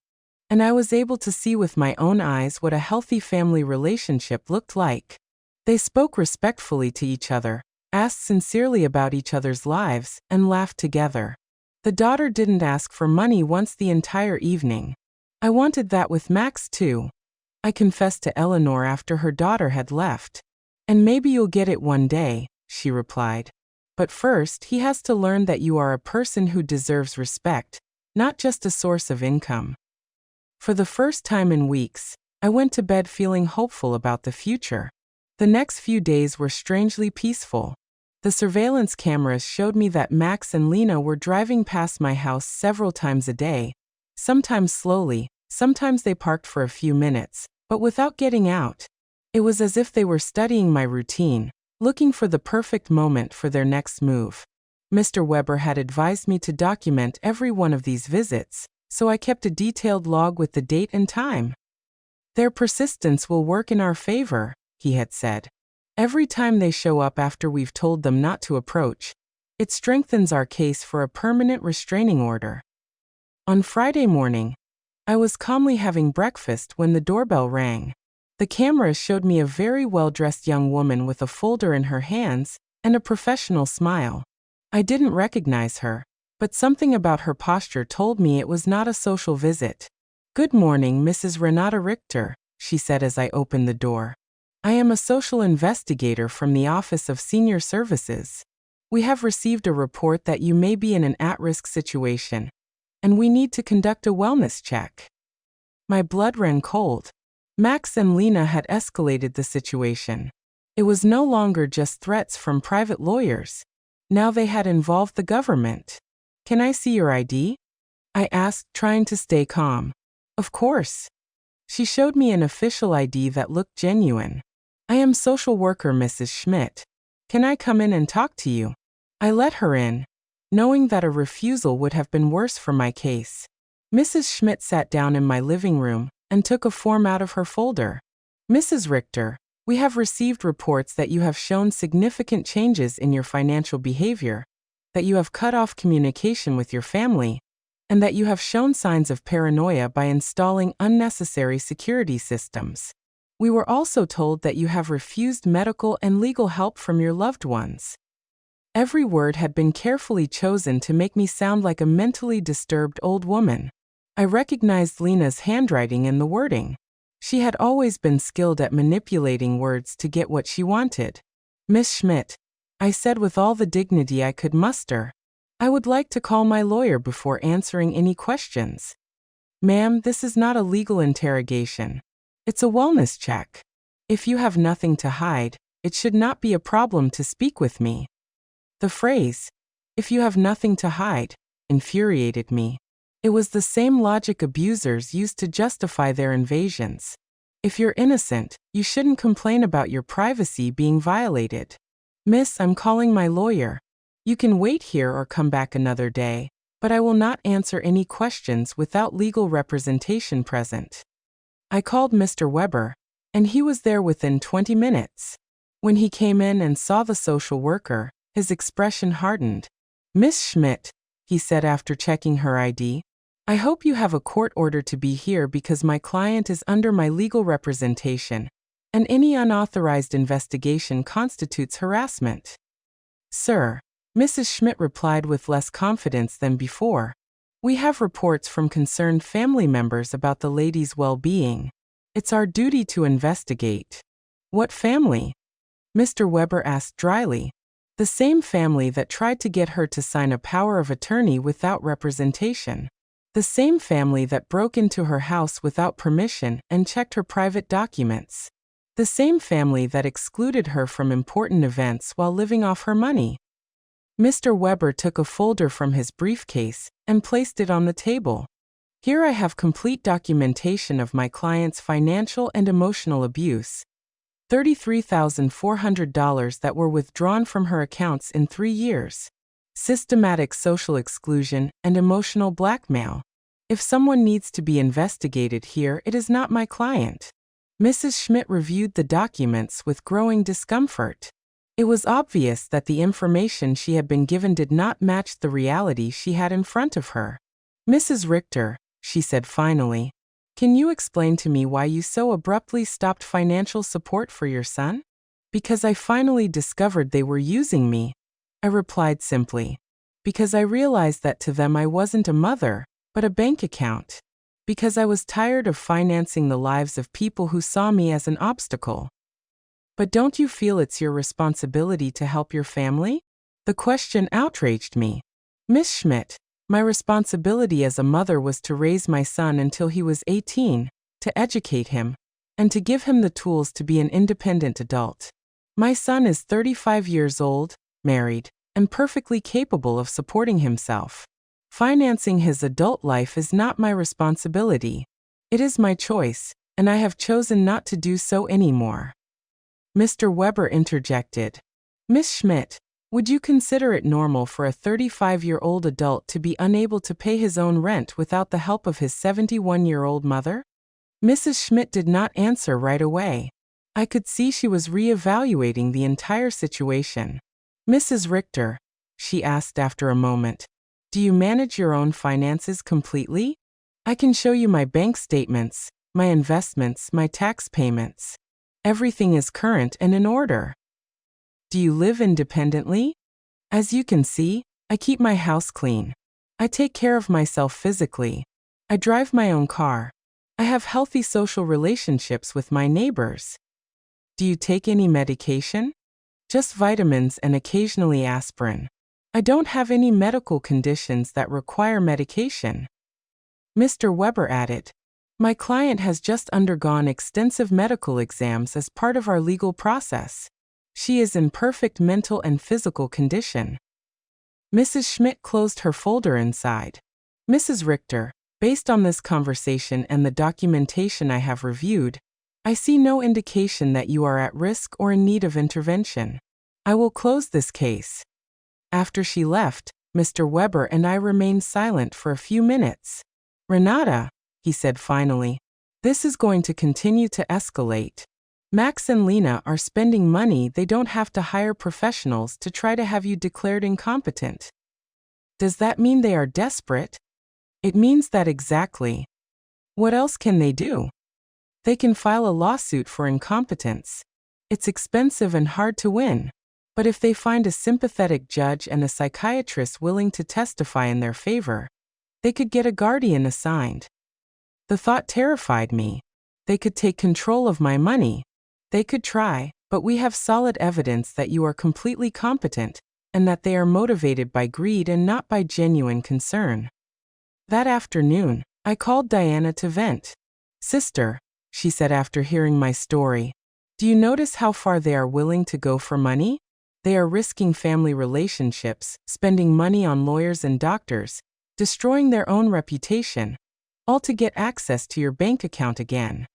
and I was able to see with my own eyes what a healthy family relationship looked like. They spoke respectfully to each other, asked sincerely about each other's lives, and laughed together. The daughter didn't ask for money once the entire evening. I wanted that with Max too. I confessed to Eleanor after her daughter had left. "And maybe you'll get it one day," she replied. "But first, he has to learn that you are a person who deserves respect, not just a source of income." For the first time in weeks, I went to bed feeling hopeful about the future. The next few days were strangely peaceful. The surveillance cameras showed me that Max and Lena were driving past my house several times a day, sometimes slowly, sometimes they parked for a few minutes, but without getting out. It was as if they were studying my routine, looking for the perfect moment for their next move. Mr. Weber had advised me to document every one of these visits, so I kept a detailed log with the date and time. "Their persistence will work in our favor," he had said. "Every time they show up after we've told them not to approach, it strengthens our case for a permanent restraining order." On Friday morning, I was calmly having breakfast when the doorbell rang. The camera showed me a very well-dressed young woman with a folder in her hands and a professional smile. I didn't recognize her, but something about her posture told me it was not a social visit. "Good morning, Mrs. Renata Richter," she said as I opened the door. "I am a social investigator from the Office of Senior Services. We have received a report that you may be in an at-risk situation, and we need to conduct a wellness check." My blood ran cold. Max and Lena had escalated the situation. It was no longer just threats from private lawyers. Now they had involved the government. "Can I see your ID?" I asked, trying to stay calm. "Of course." She showed me an official ID that looked genuine. "I am social worker Mrs. Schmidt. Can I come in and talk to you?" I let her in, knowing that a refusal would have been worse for my case. Mrs. Schmidt sat down in my living room and took a form out of her folder. "Mrs. Richter, we have received reports that you have shown significant changes in your financial behavior, that you have cut off communication with your family, and that you have shown signs of paranoia by installing unnecessary security systems. We were also told that you have refused medical and legal help from your loved ones." Every word had been carefully chosen to make me sound like a mentally disturbed old woman. I recognized Lena's handwriting in the wording. She had always been skilled at manipulating words to get what she wanted. "Miss Schmidt," I said with all the dignity I could muster, "I would like to call my lawyer before answering any questions." "Ma'am, this is not a legal interrogation. It's a wellness check. If you have nothing to hide, it should not be a problem to speak with me." The phrase, "if you have nothing to hide," infuriated me. It was the same logic abusers used to justify their invasions. If you're innocent, you shouldn't complain about your privacy being violated. "Miss, I'm calling my lawyer. You can wait here or come back another day, but I will not answer any questions without legal representation present." I called Mr. Weber, and he was there within 20 minutes. When he came in and saw the social worker, his expression hardened. "Miss Schmidt," he said after checking her ID, "I hope you have a court order to be here because my client is under my legal representation, and any unauthorized investigation constitutes harassment." "Sir," Mrs. Schmidt replied with less confidence than before, "we have reports from concerned family members about the lady's well-being. It's our duty to investigate." "What family?" Mr. Weber asked dryly. "The same family that tried to get her to sign a power of attorney without representation. The same family that broke into her house without permission and checked her private documents. The same family that excluded her from important events while living off her money." Mr. Weber took a folder from his briefcase and placed it on the table. "Here I have complete documentation of my client's financial and emotional abuse. $33,400 that were withdrawn from her accounts in 3 years. Systematic social exclusion and emotional blackmail. If someone needs to be investigated here, it is not my client." Mrs. Schmidt reviewed the documents with growing discomfort. It was obvious that the information she had been given did not match the reality she had in front of her. "Mrs. Richter," she said finally, "can you explain to me why you so abruptly stopped financial support for your son?" "Because I finally discovered they were using me," I replied simply. "Because I realized that to them I wasn't a mother, but a bank account. Because I was tired of financing the lives of people who saw me as an obstacle." "But don't you feel it's your responsibility to help your family?" The question outraged me. "Miss Schmidt, my responsibility as a mother was to raise my son until he was 18, to educate him, and to give him the tools to be an independent adult. My son is 35 years old, married, and perfectly capable of supporting himself. Financing his adult life is not my responsibility. It is my choice, and I have chosen not to do so anymore." Mr. Weber interjected. "Miss Schmidt, would you consider it normal for a 35-year-old adult to be unable to pay his own rent without the help of his 71-year-old mother?" Mrs. Schmidt did not answer right away. I could see she was re-evaluating the entire situation. "Mrs. Richter," she asked after a moment, "do you manage your own finances completely? I can show you my bank statements, my investments, my tax payments. Everything is current and in order." "Do you live independently?" "As you can see, I keep my house clean. I take care of myself physically. I drive my own car. I have healthy social relationships with my neighbors." "Do you take any medication?" "Just vitamins and occasionally aspirin. I don't have any medical conditions that require medication." Mr. Weber added, "My client has just undergone extensive medical exams as part of our legal process. She is in perfect mental and physical condition." Mrs. Schmidt closed her folder inside. "Mrs. Richter, based on this conversation and the documentation I have reviewed, I see no indication that you are at risk or in need of intervention. I will close this case." After she left, Mr. Weber and I remained silent for a few minutes. "Renata," he said finally, "this is going to continue to escalate. Max and Lena are spending money they don't have to hire professionals to try to have you declared incompetent. Does that mean they are desperate?" "It means that exactly. What else can they do? They can file a lawsuit for incompetence. It's expensive and hard to win. But if they find a sympathetic judge and a psychiatrist willing to testify in their favor, they could get a guardian assigned. The thought terrified me. They could take control of my money. They could try, but we have solid evidence that you are completely competent, and that they are motivated by greed and not by genuine concern. That afternoon, I called Diana to vent. "Sister," she said after hearing my story, "do you notice how far they are willing to go for money? They are risking family relationships, spending money on lawyers and doctors, destroying their own reputation, all to get access to your bank account again."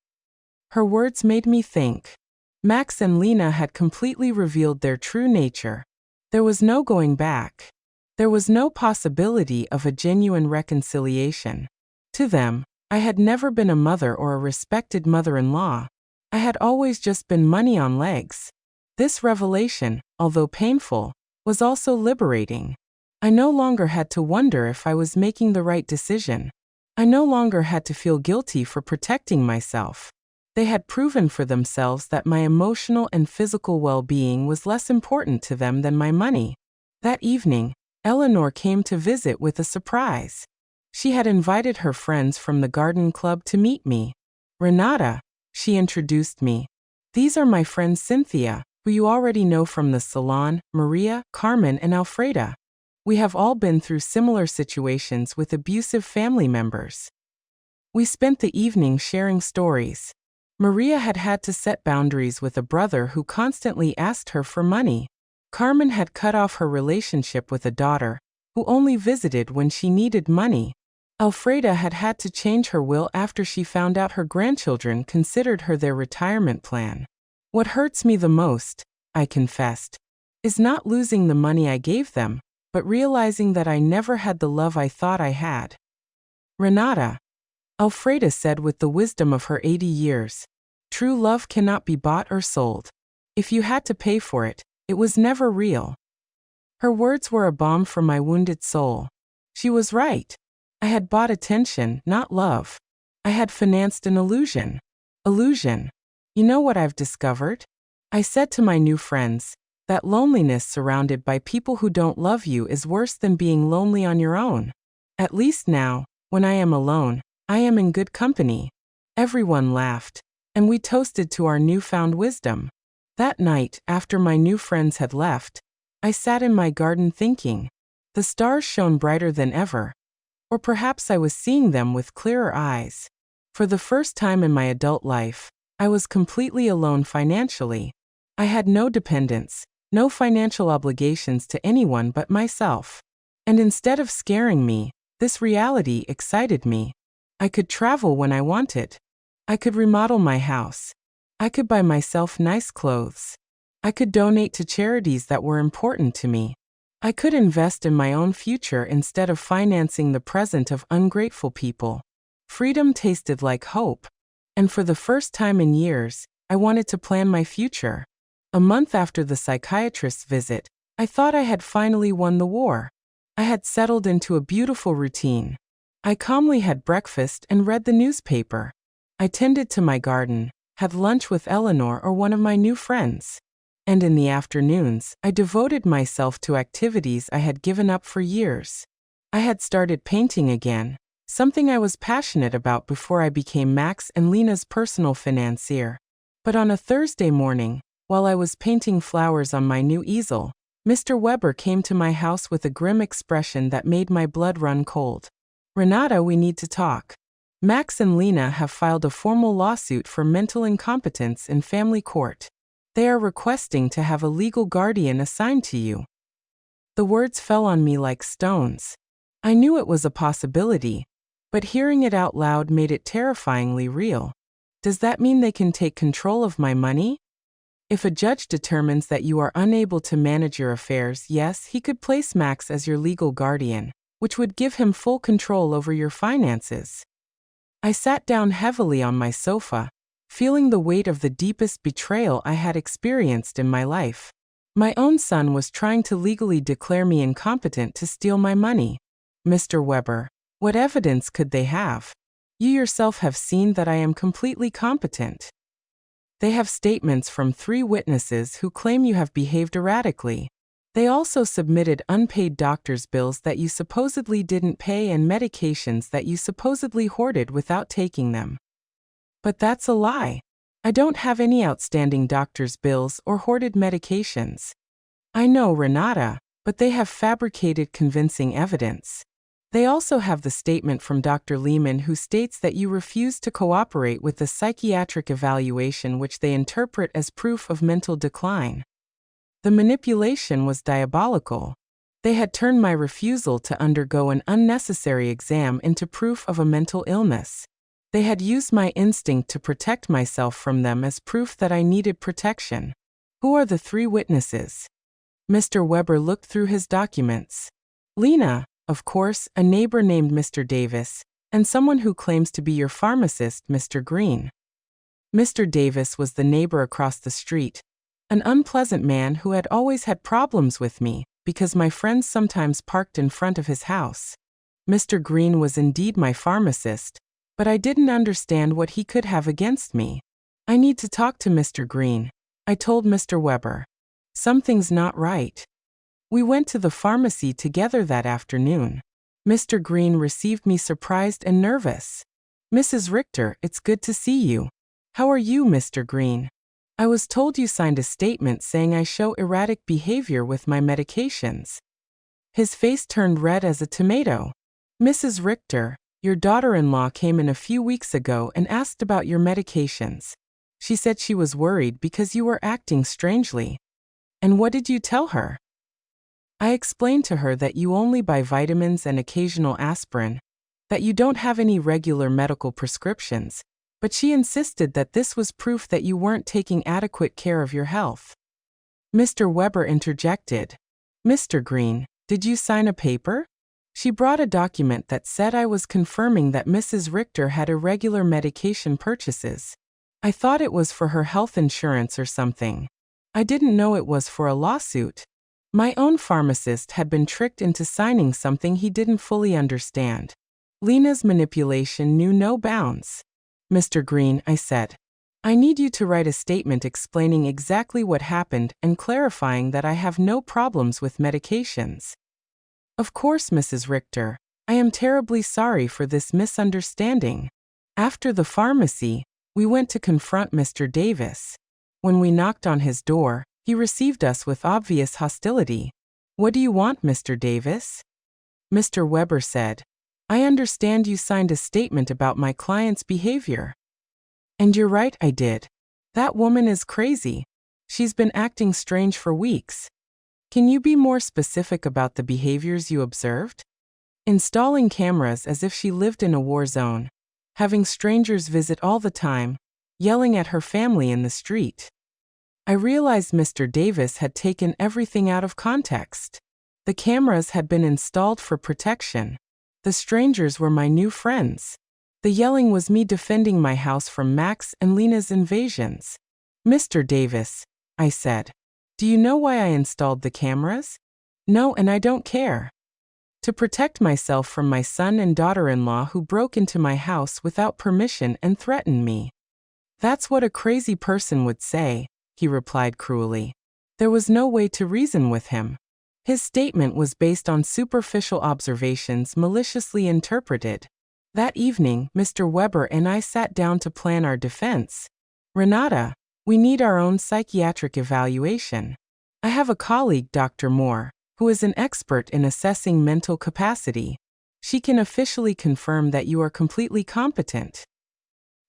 Her words made me think. Max and Lena had completely revealed their true nature. There was no going back. There was no possibility of a genuine reconciliation. To them, I had never been a mother or a respected mother-in-law. I had always just been money on legs. This revelation, although painful, was also liberating. I no longer had to wonder if I was making the right decision. I no longer had to feel guilty for protecting myself. They had proven for themselves that my emotional and physical well-being was less important to them than my money. That evening, Eleanor came to visit with a surprise. She had invited her friends from the garden club to meet me. "Renata," she introduced me. "These are my friends Cynthia, who you already know from the salon, Maria, Carmen, and Alfreda. We have all been through similar situations with abusive family members." We spent the evening sharing stories. Maria had had to set boundaries with a brother who constantly asked her for money. Carmen had cut off her relationship with a daughter, who only visited when she needed money. Alfreda had had to change her will after she found out her grandchildren considered her their retirement plan. "What hurts me the most," I confessed, "is not losing the money I gave them, but realizing that I never had the love I thought I had." "Renata," Alfreda said with the wisdom of her 80 years, "true love cannot be bought or sold. If you had to pay for it, it was never real." Her words were a balm for my wounded soul. She was right. I had bought attention, not love. I had financed an illusion. Illusion. "You know what I've discovered?" I said to my new friends, "that loneliness surrounded by people who don't love you is worse than being lonely on your own. At least now, when I am alone, I am in good company." Everyone laughed, and we toasted to our newfound wisdom. That night, after my new friends had left, I sat in my garden thinking. The stars shone brighter than ever. Or perhaps I was seeing them with clearer eyes. For the first time in my adult life, I was completely alone financially. I had no dependents, no financial obligations to anyone but myself. And instead of scaring me, this reality excited me. I could travel when I wanted. I could remodel my house. I could buy myself nice clothes. I could donate to charities that were important to me. I could invest in my own future instead of financing the present of ungrateful people. Freedom tasted like hope. And for the first time in years, I wanted to plan my future. A month after the psychiatrist's visit, I thought I had finally won the war. I had settled into a beautiful routine. I calmly had breakfast and read the newspaper. I tended to my garden, had lunch with Eleanor or one of my new friends. And in the afternoons, I devoted myself to activities I had given up for years. I had started painting again, something I was passionate about before I became Max and Lena's personal financier. But on a Thursday morning, while I was painting flowers on my new easel, Mr. Weber came to my house with a grim expression that made my blood run cold. "Renata, we need to talk. Max and Lena have filed a formal lawsuit for mental incompetence in family court. They are requesting to have a legal guardian assigned to you." The words fell on me like stones. I knew it was a possibility, but hearing it out loud made it terrifyingly real. Does that mean they can take control of my money? If a judge determines that you are unable to manage your affairs, yes, he could place Max as your legal guardian, which would give him full control over your finances. I sat down heavily on my sofa, feeling the weight of the deepest betrayal I had experienced in my life. My own son was trying to legally declare me incompetent to steal my money. "Mr. Weber, what evidence could they have? You yourself have seen that I am completely competent." They have statements from 3 witnesses who claim you have behaved erratically. They also submitted unpaid doctor's bills that you supposedly didn't pay and medications that you supposedly hoarded without taking them. But that's a lie. I don't have any outstanding doctor's bills or hoarded medications. I know, Renata, but they have fabricated convincing evidence. They also have the statement from Dr. Lehman, who states that you refused to cooperate with the psychiatric evaluation, which they interpret as proof of mental decline. The manipulation was diabolical. They had turned my refusal to undergo an unnecessary exam into proof of a mental illness. They had used my instinct to protect myself from them as proof that I needed protection. Who are the 3 witnesses? Mr. Weber looked through his documents. Lena, of course, a neighbor named Mr. Davis, and someone who claims to be your pharmacist, Mr. Green. Mr. Davis was the neighbor across the street, an unpleasant man who had always had problems with me because my friends sometimes parked in front of his house. Mr. Green was indeed my pharmacist, but I didn't understand what he could have against me. I need to talk to Mr. Green, I told Mr. Weber. Something's not right. We went to the pharmacy together that afternoon. Mr. Green received me surprised and nervous. Mrs. Richter, it's good to see you. How are you, Mr. Green? I was told you signed a statement saying I show erratic behavior with my medications. His face turned red as a tomato. Mrs. Richter, your daughter-in-law came in a few weeks ago and asked about your medications. She said she was worried because you were acting strangely. And what did you tell her? I explained to her that you only buy vitamins and occasional aspirin, that you don't have any regular medical prescriptions, but she insisted that this was proof that you weren't taking adequate care of your health. Mr. Weber interjected. Mr. Green, did you sign a paper? She brought a document that said I was confirming that Mrs. Richter had irregular medication purchases. I thought it was for her health insurance or something. I didn't know it was for a lawsuit. My own pharmacist had been tricked into signing something he didn't fully understand. Lena's manipulation knew no bounds. Mr. Green, I said, I need you to write a statement explaining exactly what happened and clarifying that I have no problems with medications. Of course, Mrs. Richter, I am terribly sorry for this misunderstanding. After the pharmacy, we went to confront Mr. Davis. When we knocked on his door, he received us with obvious hostility. What do you want, Mr. Davis? Mr. Weber said, I understand you signed a statement about my client's behavior. And you're right, I did. That woman is crazy. She's been acting strange for weeks. Can you be more specific about the behaviors you observed? Installing cameras as if she lived in a war zone, having strangers visit all the time, yelling at her family in the street. I realized Mr. Davis had taken everything out of context. The cameras had been installed for protection. The strangers were my new friends. The yelling was me defending my house from Max and Lena's invasions. Mr. Davis, I said, do you know why I installed the cameras? No, and I don't care. To protect myself from my son and daughter-in-law who broke into my house without permission and threatened me. That's what a crazy person would say, he replied cruelly. There was no way to reason with him. His statement was based on superficial observations maliciously interpreted. That evening, Mr. Weber and I sat down to plan our defense. Renata, we need our own psychiatric evaluation. I have a colleague, Dr. Moore, who is an expert in assessing mental capacity. She can officially confirm that you are completely competent.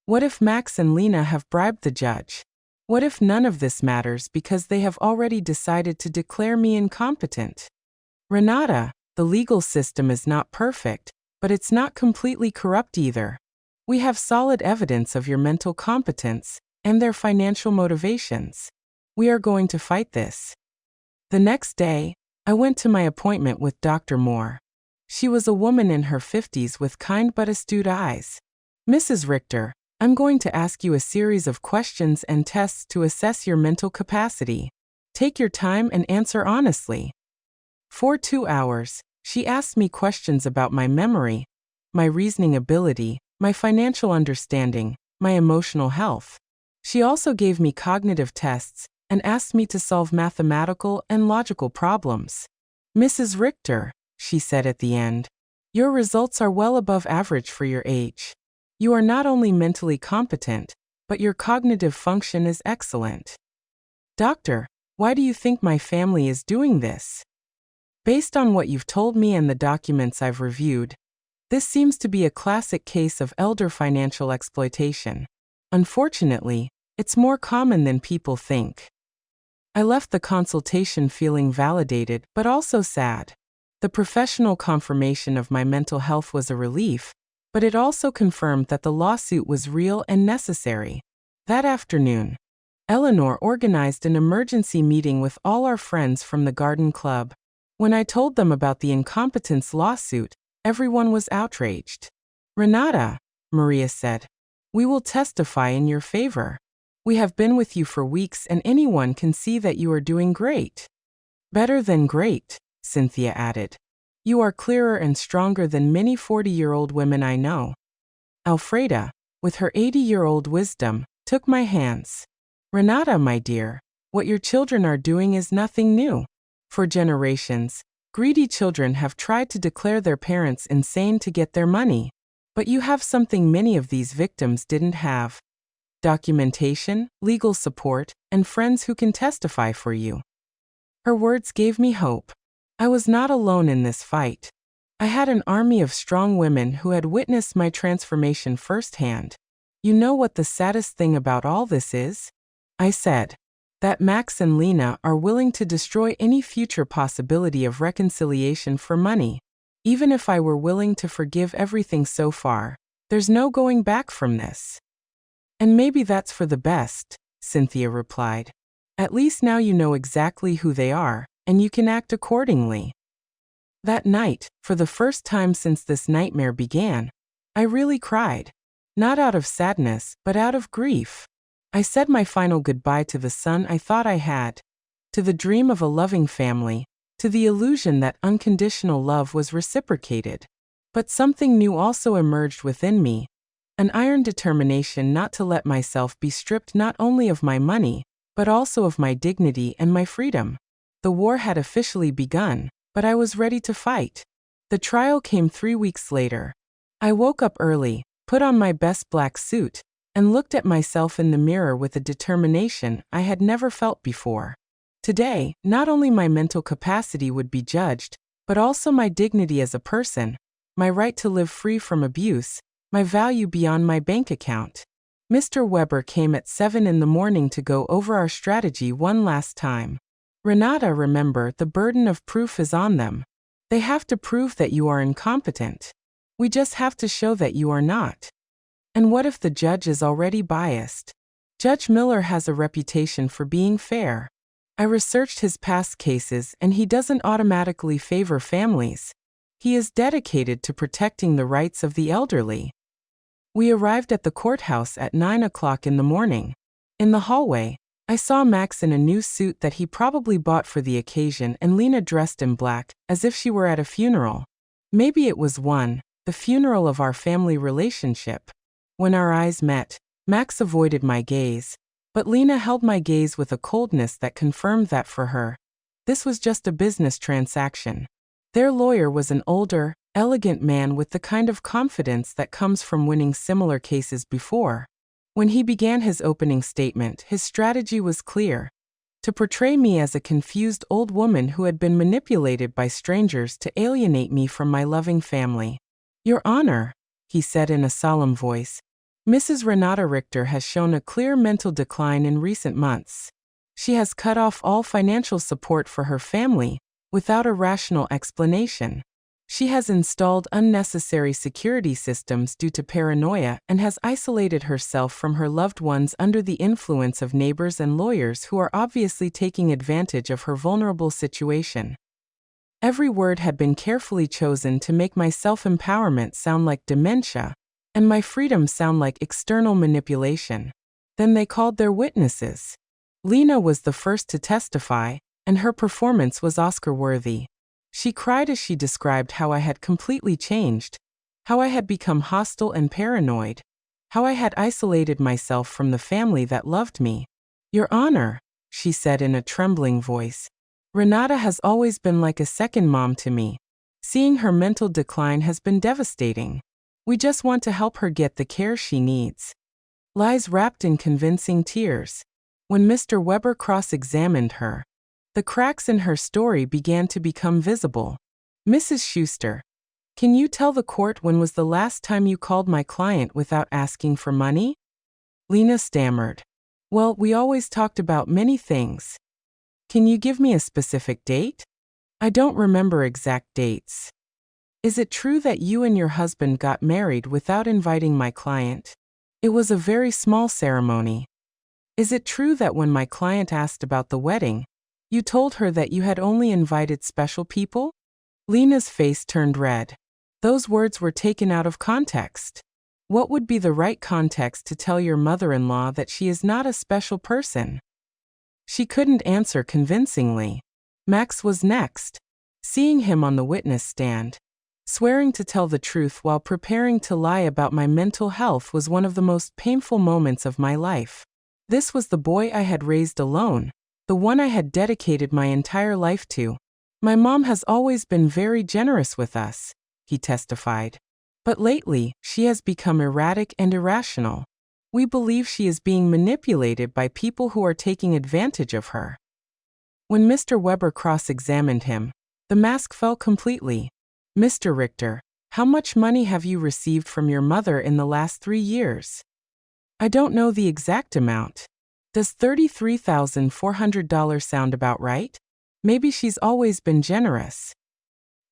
What if Max and Lena have bribed the judge? What if none of this matters because they have already decided to declare me incompetent? Renata, the legal system is not perfect, but it's not completely corrupt either. We have solid evidence of your mental competence and their financial motivations. We are going to fight this. The next day, I went to my appointment with Dr. Moore. She was a woman in her 50s with kind but astute eyes. Mrs. Richter, I'm going to ask you a series of questions and tests to assess your mental capacity. Take your time and answer honestly. For 2 hours, she asked me questions about my memory, my reasoning ability, my financial understanding, my emotional health. She also gave me cognitive tests and asked me to solve mathematical and logical problems. Mrs. Richter, she said at the end, your results are well above average for your age. You are not only mentally competent, but your cognitive function is excellent. Doctor, why do you think my family is doing this? Based on what you've told me and the documents I've reviewed, this seems to be a classic case of elder financial exploitation. Unfortunately, it's more common than people think. I left the consultation feeling validated but also sad. The professional confirmation of my mental health was a relief, but it also confirmed that the lawsuit was real and necessary. That afternoon, Eleanor organized an emergency meeting with all our friends from the garden club. When I told them about the incompetence lawsuit, everyone was outraged. Renata, Maria said, we will testify in your favor. We have been with you for weeks and anyone can see that you are doing great. Better than great, Cynthia added. You are clearer and stronger than many 40-year-old women I know. Alfreda, with her 80-year-old wisdom, took my hands. Renata, my dear, what your children are doing is nothing new. For generations, greedy children have tried to declare their parents insane to get their money. But you have something many of these victims didn't have. Documentation, legal support, and friends who can testify for you. Her words gave me hope. I was not alone in this fight. I had an army of strong women who had witnessed my transformation firsthand. You know what the saddest thing about all this is? I said. That Max and Lena are willing to destroy any future possibility of reconciliation for money. Even if I were willing to forgive everything so far, there's no going back from this. And maybe that's for the best, Cynthia replied. At least now you know exactly who they are, and you can act accordingly. That night, for the first time since this nightmare began, I really cried. Not out of sadness, but out of grief. I said my final goodbye to the son I thought I had, to the dream of a loving family, to the illusion that unconditional love was reciprocated. But something new also emerged within me, an iron determination not to let myself be stripped not only of my money, but also of my dignity and my freedom. The war had officially begun, but I was ready to fight. The trial came 3 weeks later. I woke up early, put on my best black suit, and looked at myself in the mirror with a determination I had never felt before. Today, not only my mental capacity would be judged, but also my dignity as a person, my right to live free from abuse, my value beyond my bank account. Mr. Weber came at 7 in the morning to go over our strategy one last time. Renata, remember, the burden of proof is on them. They have to prove that you are incompetent. We just have to show that you are not. And what if the judge is already biased? Judge Miller has a reputation for being fair. I researched his past cases and he doesn't automatically favor families. He is dedicated to protecting the rights of the elderly. We arrived at the courthouse at 9 o'clock in the morning. In the hallway, I saw Max in a new suit that he probably bought for the occasion and Lena dressed in black, as if she were at a funeral. Maybe it was the funeral of our family relationship. When our eyes met, Max avoided my gaze, but Lena held my gaze with a coldness that confirmed that for her, this was just a business transaction. Their lawyer was an older, elegant man with the kind of confidence that comes from winning similar cases before. When he began his opening statement, his strategy was clear: to portray me as a confused old woman who had been manipulated by strangers to alienate me from my loving family. Your Honor, he said in a solemn voice, Mrs. Renata Richter has shown a clear mental decline in recent months. She has cut off all financial support for her family, without a rational explanation. She has installed unnecessary security systems due to paranoia and has isolated herself from her loved ones under the influence of neighbors and lawyers who are obviously taking advantage of her vulnerable situation. Every word had been carefully chosen to make my self-empowerment sound like dementia, and my freedom sound like external manipulation. Then they called their witnesses. Lena was the first to testify, and her performance was Oscar-worthy. She cried as she described how I had completely changed, how I had become hostile and paranoid, how I had isolated myself from the family that loved me. Your Honor, she said in a trembling voice, Renata has always been like a second mom to me. Seeing her mental decline has been devastating. We just want to help her get the care she needs. Lies wrapped in convincing tears. When Mr. Weber cross-examined her, the cracks in her story began to become visible. Mrs. Schuster, can you tell the court when was the last time you called my client without asking for money? Lena stammered. Well, we always talked about many things. Can you give me a specific date? I don't remember exact dates. Is it true that you and your husband got married without inviting my client? It was a very small ceremony. Is it true that when my client asked about the wedding, you told her that you had only invited special people? Lena's face turned red. Those words were taken out of context. What would be the right context to tell your mother-in-law that she is not a special person? She couldn't answer convincingly. Max was next. Seeing him on the witness stand, swearing to tell the truth while preparing to lie about my mental health was one of the most painful moments of my life. This was the boy I had raised alone, the one I had dedicated my entire life to. My mom has always been very generous with us, he testified. But lately, she has become erratic and irrational. We believe she is being manipulated by people who are taking advantage of her. When Mr. Weber cross-examined him, the mask fell completely. Mr. Richter, how much money have you received from your mother in the last 3 years? I don't know the exact amount. Does $33,400 sound about right? Maybe she's always been generous.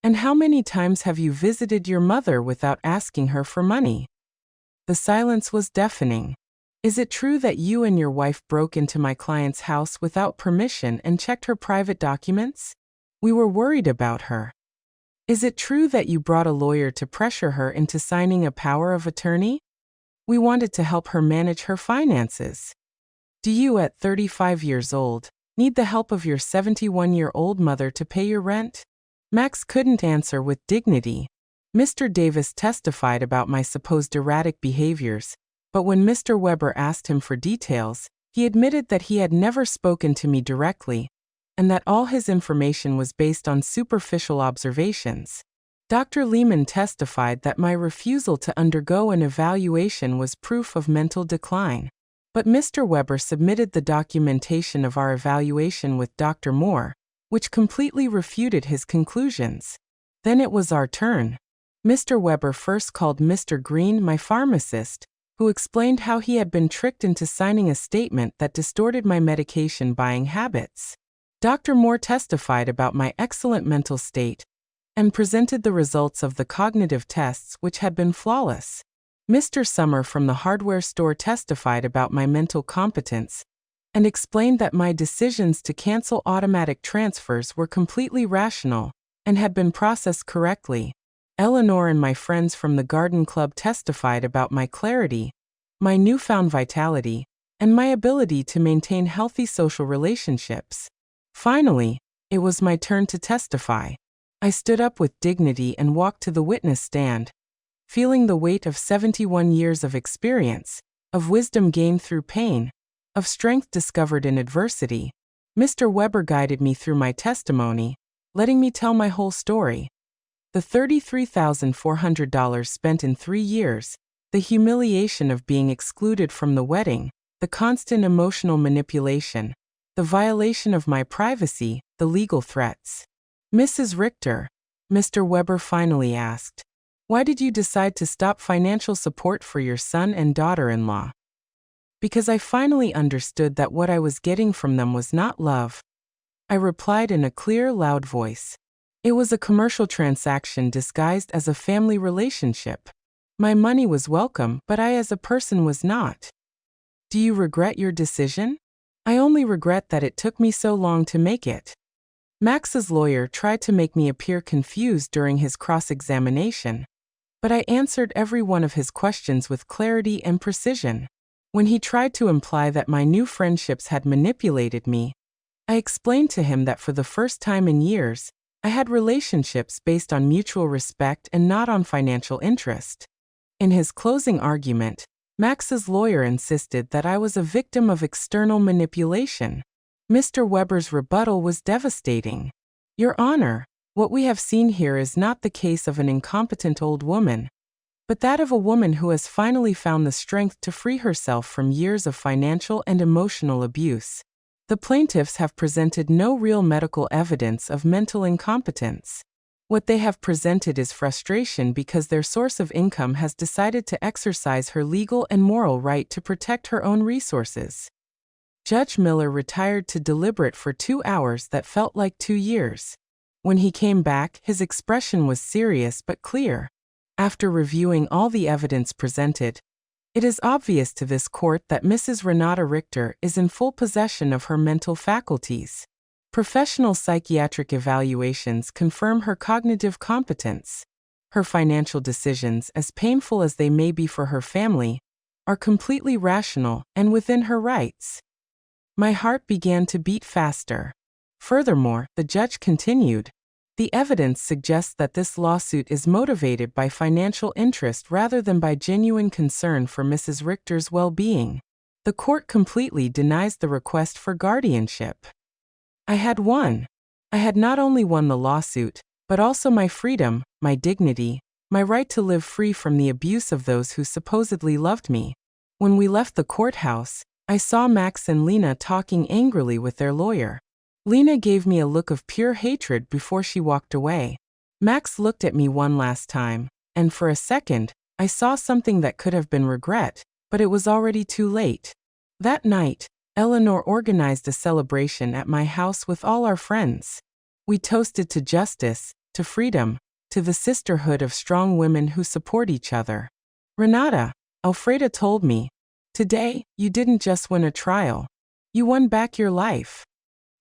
And how many times have you visited your mother without asking her for money? The silence was deafening. Is it true that you and your wife broke into my client's house without permission and checked her private documents? We were worried about her. Is it true that you brought a lawyer to pressure her into signing a power of attorney? We wanted to help her manage her finances. Do you, at 35 years old, need the help of your 71-year-old mother to pay your rent? Max couldn't answer with dignity. Mr. Davis testified about my supposed erratic behaviors, but when Mr. Weber asked him for details, he admitted that he had never spoken to me directly, and that all his information was based on superficial observations. Dr. Lehman testified that my refusal to undergo an evaluation was proof of mental decline. But Mr. Weber submitted the documentation of our evaluation with Dr. Moore, which completely refuted his conclusions. Then it was our turn. Mr. Weber first called Mr. Green, my pharmacist, who explained how he had been tricked into signing a statement that distorted my medication buying habits. Dr. Moore testified about my excellent mental state and presented the results of the cognitive tests, which had been flawless. Mr. Summer from the hardware store testified about my mental competence and explained that my decisions to cancel automatic transfers were completely rational and had been processed correctly. Eleanor and my friends from the Garden Club testified about my clarity, my newfound vitality, and my ability to maintain healthy social relationships. Finally, it was my turn to testify. I stood up with dignity and walked to the witness stand, feeling the weight of 71 years of experience, of wisdom gained through pain, of strength discovered in adversity. Mr. Weber guided me through my testimony, letting me tell my whole story. The $33,400 spent in 3 years, the humiliation of being excluded from the wedding, the constant emotional manipulation, the violation of my privacy, the legal threats. Mrs. Richter, Mr. Weber finally asked, why did you decide to stop financial support for your son and daughter-in-law? Because I finally understood that what I was getting from them was not love. I replied in a clear, loud voice. It was a commercial transaction disguised as a family relationship. My money was welcome, but I as a person was not. Do you regret your decision? I only regret that it took me so long to make it. Max's lawyer tried to make me appear confused during his cross-examination, but I answered every one of his questions with clarity and precision. When he tried to imply that my new friendships had manipulated me, I explained to him that for the first time in years, I had relationships based on mutual respect and not on financial interest. In his closing argument, Max's lawyer insisted that I was a victim of external manipulation. Mr. Weber's rebuttal was devastating. Your Honor, what we have seen here is not the case of an incompetent old woman, but that of a woman who has finally found the strength to free herself from years of financial and emotional abuse. The plaintiffs have presented no real medical evidence of mental incompetence. What they have presented is frustration because their source of income has decided to exercise her legal and moral right to protect her own resources. Judge Miller retired to deliberate for 2 hours that felt like 2 years. When he came back, his expression was serious but clear. After reviewing all the evidence presented, it is obvious to this court that Mrs. Renata Richter is in full possession of her mental faculties. Professional psychiatric evaluations confirm her cognitive competence. Her financial decisions, as painful as they may be for her family, are completely rational and within her rights. My heart began to beat faster. Furthermore, the judge continued, the evidence suggests that this lawsuit is motivated by financial interest rather than by genuine concern for Mrs. Richter's well-being. The court completely denies the request for guardianship. I had won. I had not only won the lawsuit, but also my freedom, my dignity, my right to live free from the abuse of those who supposedly loved me. When we left the courthouse, I saw Max and Lena talking angrily with their lawyer. Lena gave me a look of pure hatred before she walked away. Max looked at me one last time, and for a second, I saw something that could have been regret, but it was already too late. That night, Eleanor organized a celebration at my house with all our friends. We toasted to justice, to freedom, to the sisterhood of strong women who support each other. Renata, Alfreda told me, today, you didn't just win a trial. You won back your life.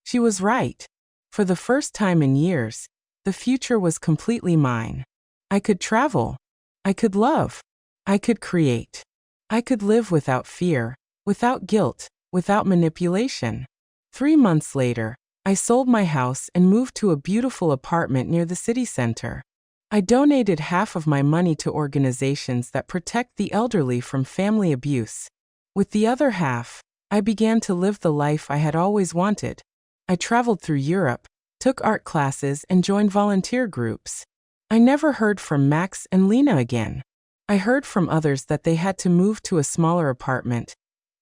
She was right. For the first time in years, the future was completely mine. I could travel. I could love. I could create. I could live without fear, without guilt, without manipulation. 3 months later, I sold my house and moved to a beautiful apartment near the city center. I donated half of my money to organizations that protect the elderly from family abuse. With the other half, I began to live the life I had always wanted. I traveled through Europe, took art classes, and joined volunteer groups. I never heard from Max and Lena again. I heard from others that they had to move to a smaller apartment,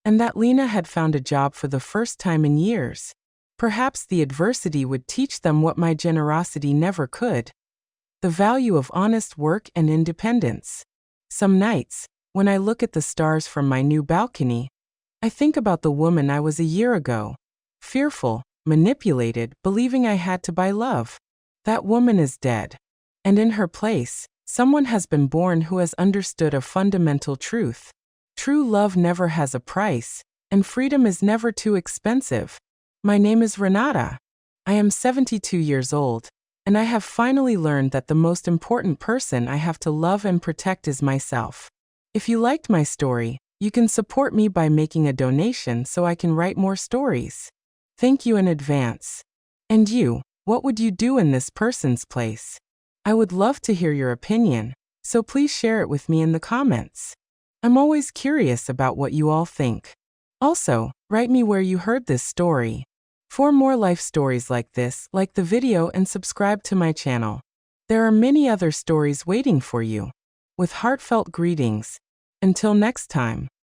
and that Lena had found a job for the first time in years. Perhaps the adversity would teach them what my generosity never could: the value of honest work and independence. Some nights, when I look at the stars from my new balcony, I think about the woman I was a year ago, fearful, manipulated, believing I had to buy love. That woman is dead. And in her place, someone has been born who has understood a fundamental truth. True love never has a price, and freedom is never too expensive. My name is Renata. I am 72 years old, and I have finally learned that the most important person I have to love and protect is myself. If you liked my story, you can support me by making a donation so I can write more stories. Thank you in advance. And you, what would you do in this person's place? I would love to hear your opinion, so please share it with me in the comments. I'm always curious about what you all think. Also, write me where you heard this story. For more life stories like this, like the video and subscribe to my channel. There are many other stories waiting for you. With heartfelt greetings. Until next time.